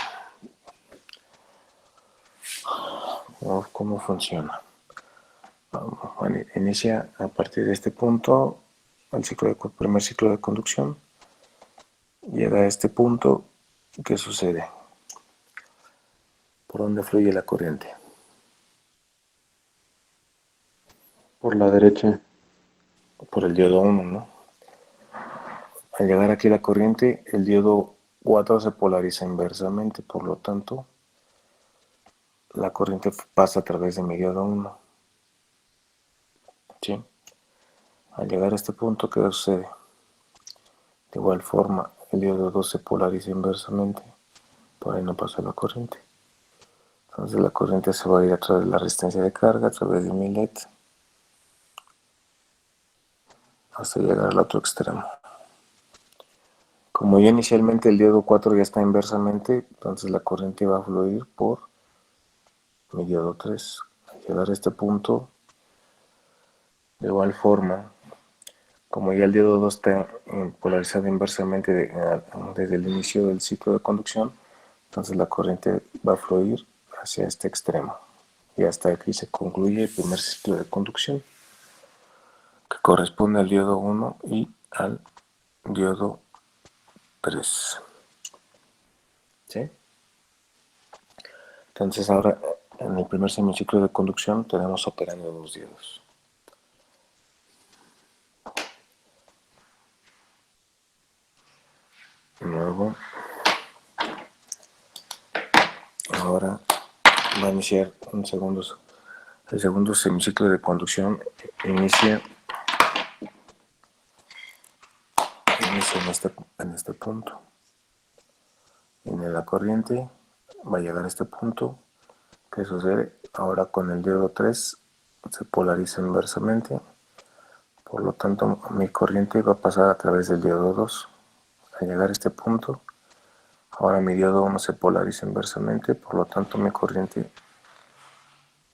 ¿Cómo funciona? Bueno, inicia a partir de este punto el primer ciclo de conducción. Llega a este punto, ¿qué sucede? ¿Por dónde fluye la corriente? Por la derecha. Por el diodo 1, ¿no? Al llegar aquí la corriente, el diodo 4 se polariza inversamente, por lo tanto, la corriente pasa a través de mi diodo 1. ¿Sí? Al llegar a este punto, ¿qué sucede? De igual forma, el diodo 2 se polariza inversamente, por ahí no pasa la corriente. Entonces la corriente se va a ir a través de la resistencia de carga, a través de mi LED, hasta llegar al otro extremo. Como ya inicialmente el diodo 4 ya está inversamente, entonces la corriente va a fluir por mi diodo 3. Al llegar a este punto, de igual forma, como ya el diodo 2 está polarizado inversamente desde el inicio del ciclo de conducción, entonces la corriente va a fluir hacia este extremo. Y hasta aquí se concluye el primer ciclo de conducción, que corresponde al diodo 1 y al diodo 3. ¿Sí? Entonces ahora en el primer semiciclo de conducción tenemos operando dos diodos. Luego, ahora va a iniciar el segundo semiciclo de conducción. Inicia en este punto. Viene la corriente, va a llegar a este punto. ¿Qué sucede? Ahora con el diodo 3 se polariza inversamente, Por lo tanto, mi corriente va a pasar a través del diodo 2. Al llegar a este punto, ahora mi diodo 1 se polariza inversamente, por lo tanto mi corriente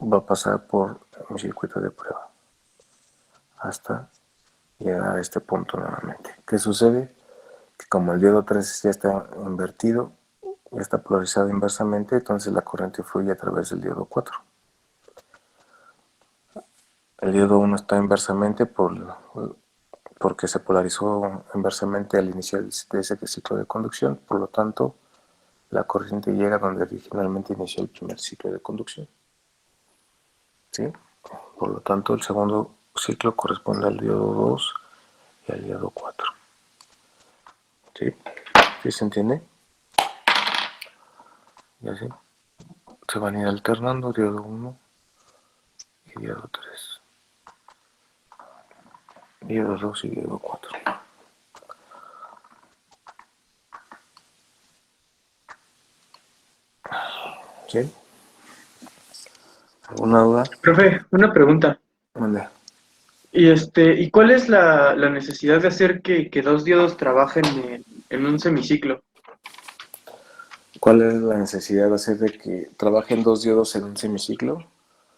va a pasar por mi circuito de prueba hasta llegar a este punto nuevamente. ¿Qué sucede? Que como el diodo 3 ya está invertido, ya está polarizado inversamente, entonces la corriente fluye a través del diodo 4. El diodo 1 está inversamente porque se polarizó inversamente al iniciar de ese ciclo de conducción, por lo tanto la corriente llega donde originalmente inició el primer ciclo de conducción. ¿Sí? Por lo tanto, el segundo ciclo corresponde al diodo 2 y al diodo 4. ¿Sí? ¿Sí se entiende? Y así se van a ir alternando diodo 1 y diodo 3. Diodo 2 y diodo 4. ¿Sí? ¿Alguna duda? Profe, una pregunta. Mande. ¿Y cuál es la necesidad de hacer que dos diodos trabajen en un semiciclo? ¿Cuál es la necesidad de hacer de que trabajen dos diodos en un semiciclo?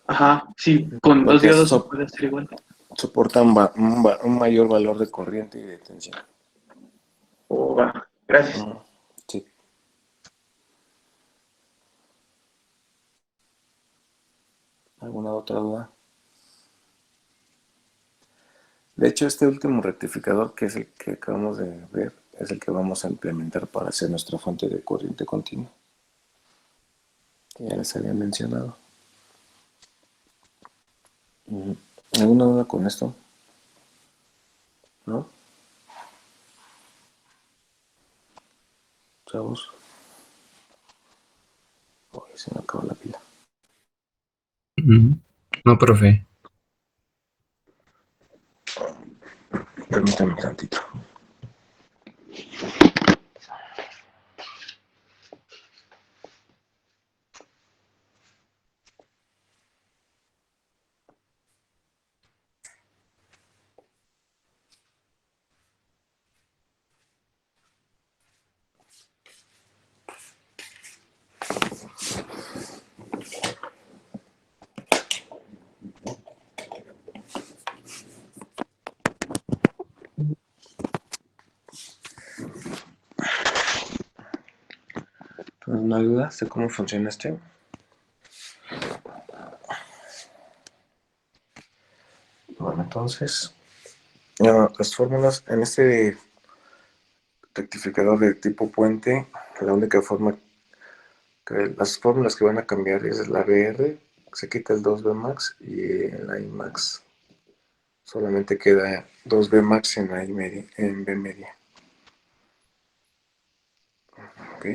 Ajá, sí, con dos Porque diodos se puede hacer igual. soportan un mayor valor de corriente y de tensión. Oh, va, gracias. Sí. ¿Alguna otra duda? De hecho, este último rectificador, que es el que acabamos de ver, es el que vamos a implementar para hacer nuestra fuente de corriente continua, que ya les había mencionado. ¿Alguna duda con esto? ¿No? Chavos. Uy, se me acabó la pila. No, profe. Permítame tantito. ¿Alguna duda de cómo funciona este? Bueno, entonces, las fórmulas en este rectificador de tipo puente, la única forma que las fórmulas que van a cambiar es la BR, se quita el 2B max y la I max. Solamente queda 2B max en la I media, en B media. ¿Ok?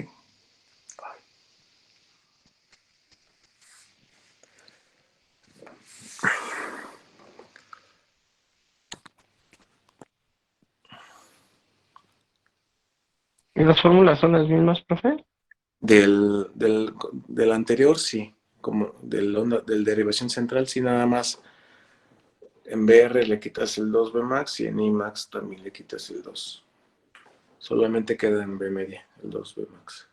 ¿Y las fórmulas son las mismas, profe? Del anterior sí, como del derivación central sí, nada más en BR le quitas el 2B max y en I max también le quitas el 2. Solamente queda en B media el 2B max.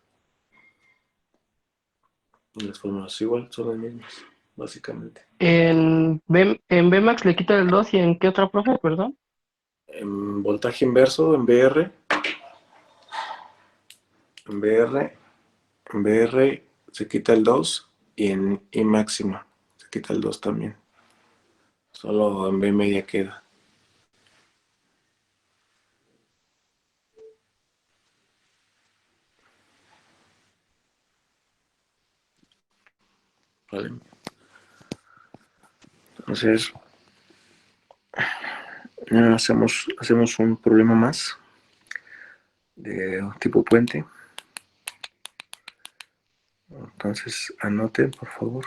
Y las fórmulas igual son las mismas, básicamente. En Bmax le quita el 2 y en qué otra, profe, perdón. En voltaje inverso, en BR se quita el 2 y en I máxima se quita el 2 también. Solo en B media queda. ¿Vale? Entonces, hacemos un problema más de tipo puente. Entonces, anoten, por favor.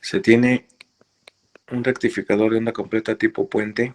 Se tiene un rectificador de onda completa tipo puente.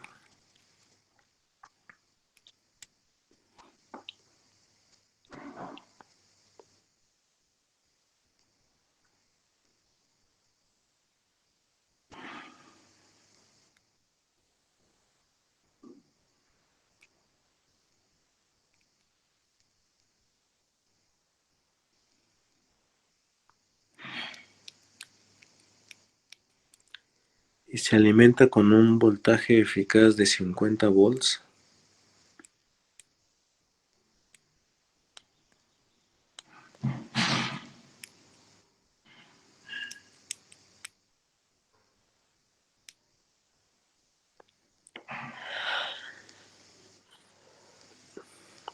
y se alimenta con un voltaje eficaz de 50 volts.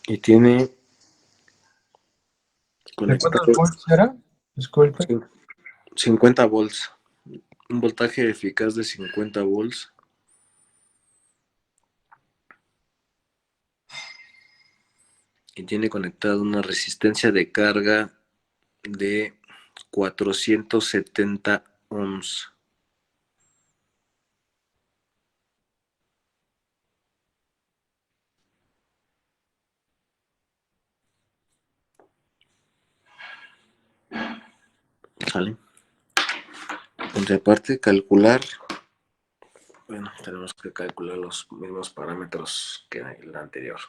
Y tiene ¿De conectado cuántos volts era? Disculpe. 50 volts, un voltaje eficaz de 50 volts. Y tiene conectado una resistencia de carga de 470 ohms. ¿Sale? Entonces, aparte, calcular, bueno, tenemos que calcular los mismos parámetros que el anterior.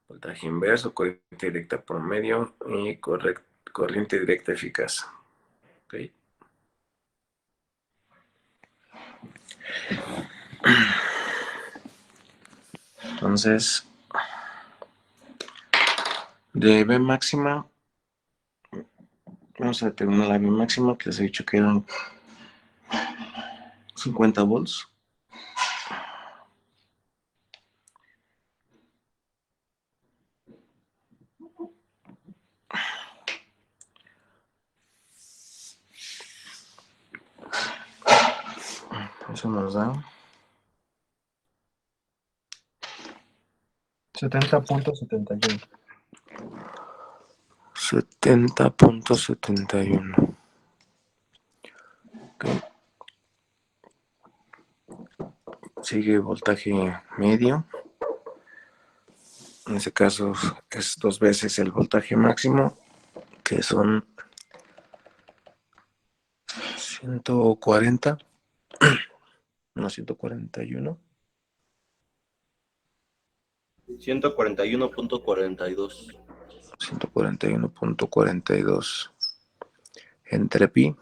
Voltaje inverso, corriente directa promedio y corriente directa eficaz. ¿Ok? Entonces, de B máxima, vamos a determinar la B máxima, que les he dicho que eran 50 volts. Eso nos da 70.71. 70.71. Okay. Sigue voltaje medio. En este caso es 2 veces el voltaje máximo, que son 140, no 141. 141.42. 141.42 entre pi.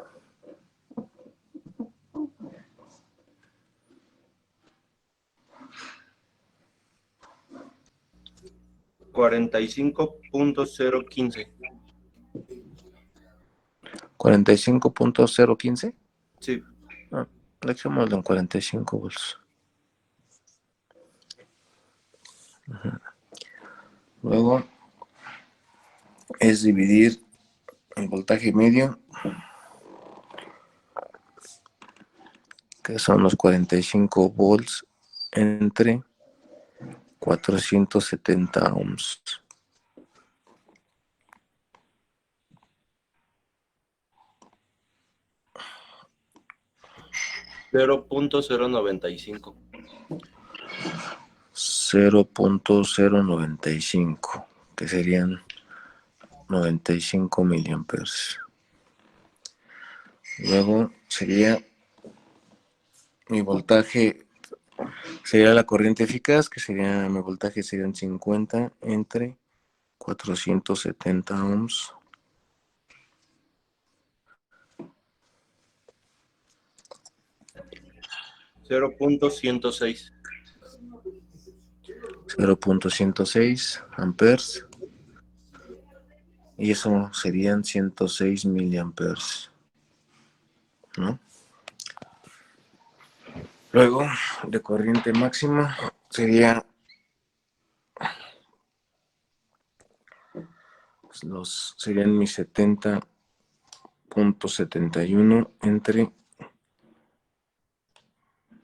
$45.015. 45.015. Sí. Dejémoslo en 45 volts. Luego es dividir el voltaje medio, que son los 45 volts, entre 470 ohms. $0.095. 0.095, que serían 95 miliamperes. Luego sería mi voltaje, sería la corriente eficaz, que sería mi voltaje serían 50 entre 470 ohms. $0.106. 0.106 amperes. Y eso serían 106 miliamperes, ¿no? Luego, de corriente máxima, serían mis 70.71 entre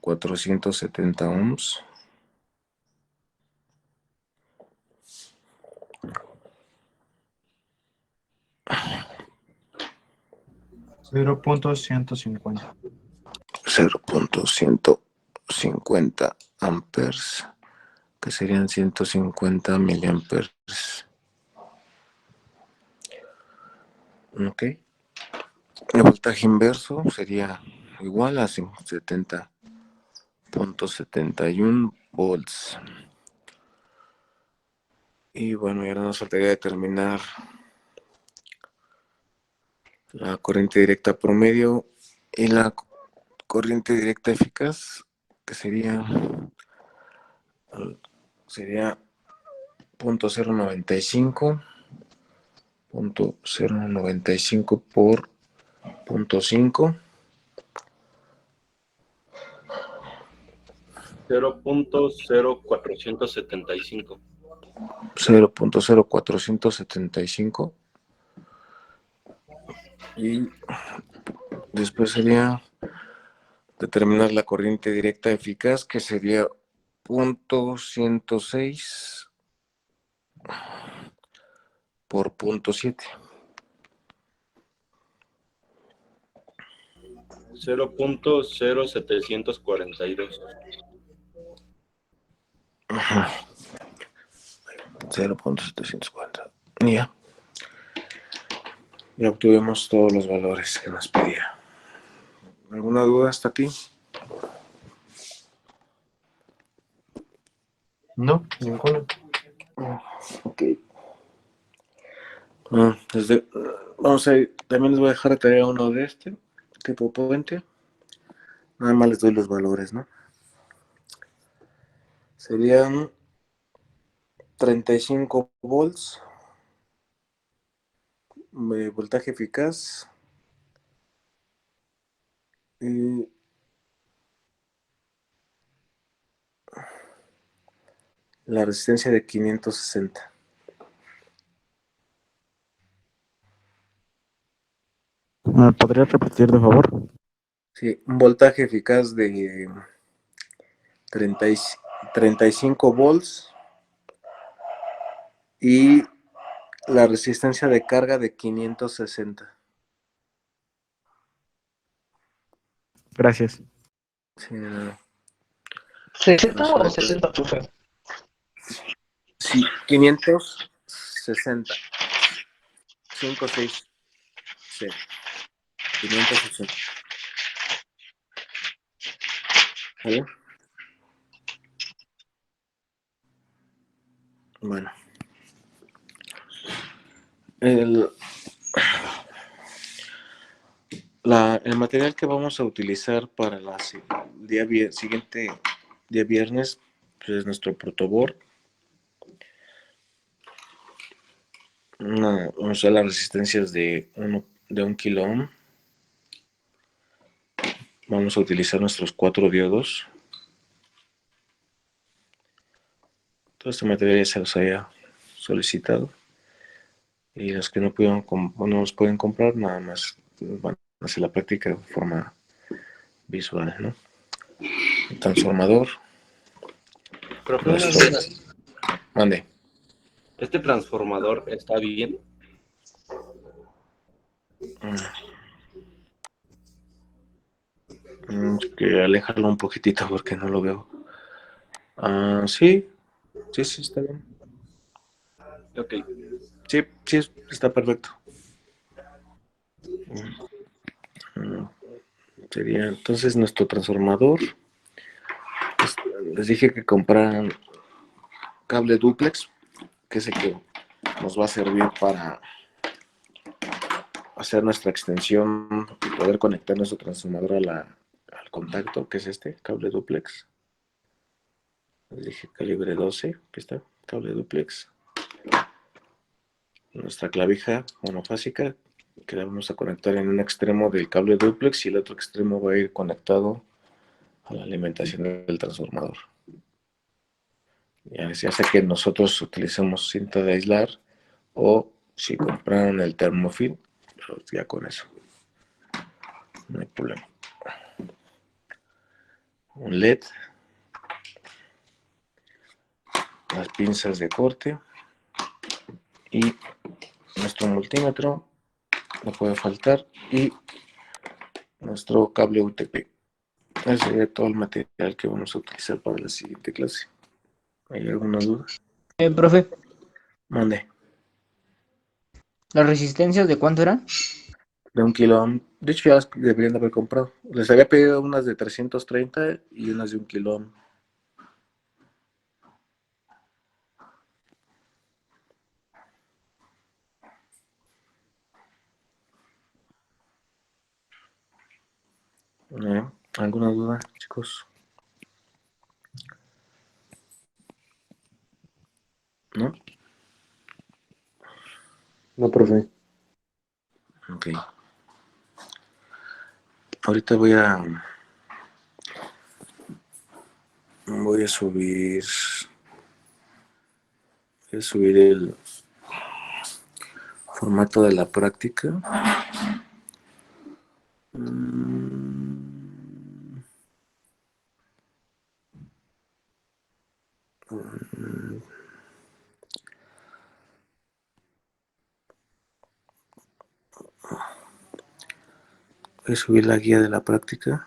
470 ohms. $0.150. 0.150 amperes, que serían 150 miliamperes. Ok. El voltaje inverso sería igual a 70.71 volts. Y bueno, ya nos faltaría determinar la corriente directa promedio y la corriente directa eficaz, que sería 0.095 por 0.5. 0.0475. 0.0475 y después sería determinar la corriente directa eficaz, que sería 0.106 por 0.7. 0.0742. 0.740. Ya obtuvimos todos los valores que nos pedía. ¿Alguna duda hasta aquí? No, ninguno. Ok. Vamos a ir, también les voy a dejar de tarea uno de este tipo puente. Nada más les doy los valores, ¿no? Serían 35 volts de voltaje eficaz y la resistencia de 560. ¿Me podría repetir, de favor? Sí, un voltaje eficaz de 30 y- 35 volts y la resistencia de carga de 560. Gracias. Sí, no. 60 o 70, profe. Sí, 560. 5, 6, 0. 560. ¿Vale? Bueno. El, el material que vamos a utilizar para el siguiente día viernes, pues, es nuestro protoboard. Vamos a usar las resistencias de 1 kilo ohm. Vamos a utilizar nuestros 4 diodos. Todo este material ya se los había solicitado. Y los que no los pueden comprar, nada más van a hacer la práctica de forma visual, ¿no? El transformador. Profe, una Nuestro, duda. mande. ¿Este transformador está bien? Que alejarlo un poquitito porque no lo veo. Sí, está bien. Ok. Sí, está perfecto. Sería entonces nuestro transformador. Les dije que compraran cable duplex, que es el que nos va a servir para hacer nuestra extensión y poder conectar nuestro transformador al contacto, que es este cable duplex. Les dije calibre 12, que está, cable duplex. Nuestra clavija monofásica, que la vamos a conectar en un extremo del cable duplex y el otro extremo va a ir conectado a la alimentación del transformador. Ya sea que nosotros utilicemos cinta de aislar o si compraron el termofil, pues ya con eso no hay problema. Un LED, las pinzas de corte y nuestro multímetro, no puede faltar, y nuestro cable UTP. Ese sería todo el material que vamos a utilizar para la siguiente clase. ¿Hay alguna duda? Profe, Mande. ¿las resistencias de cuánto eran? De 1 kilo ohm. De hecho, ya las deberían de haber comprado. Les había pedido unas de 330 y unas de 1 kilo ohm. ¿Alguna duda, chicos? ¿No? No, profe. Ok. Ahorita voy a subir el formato de la práctica. Voy a subir la guía de la práctica.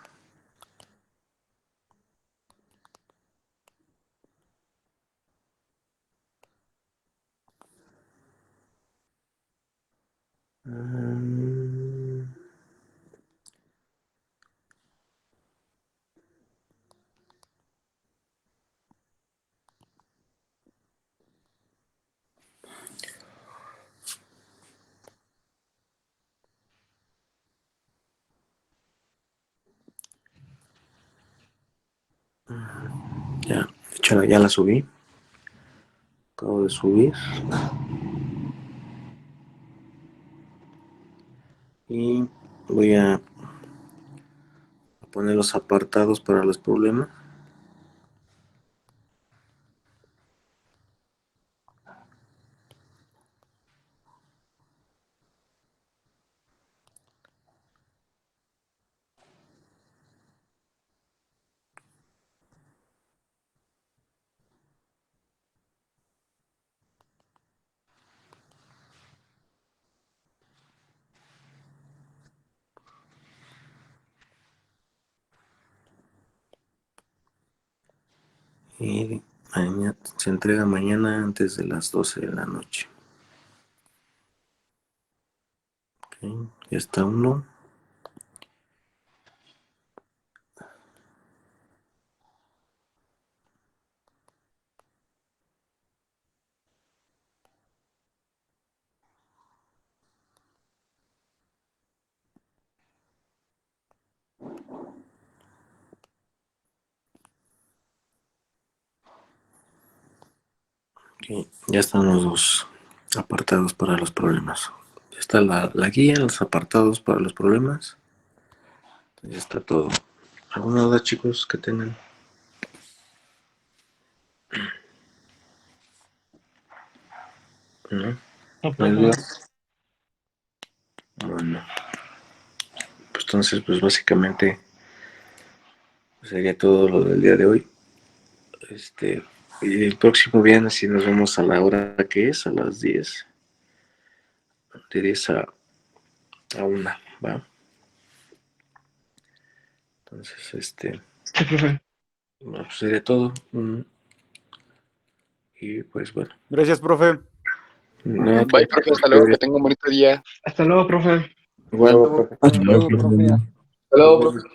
Ya, de hecho, ya la subí. Acabo de subir. Y voy a poner los apartados para los problemas. Y se entrega mañana antes de las 12 de la noche. Okay, ya está uno. Okay, ya están los dos apartados para los problemas. Ya está la guía, los apartados para los problemas. Ya está todo. ¿Alguna duda, chicos, que tengan? ¿No? No, ¿No hay profe. dudas? Bueno, pues entonces, pues básicamente sería todo lo del día de hoy. Y el próximo viernes si nos vemos a la hora que es, a las 10. De 10 a 1, ¿va? Entonces, Sí, profe. bueno, pues sería todo. Y pues bueno. Gracias, profe. No, Bye, profe. Hasta luego. Que tenga un bonito día. Hasta luego, profe. igual. Luego, profe. Hasta luego, profe. Hasta luego, profe.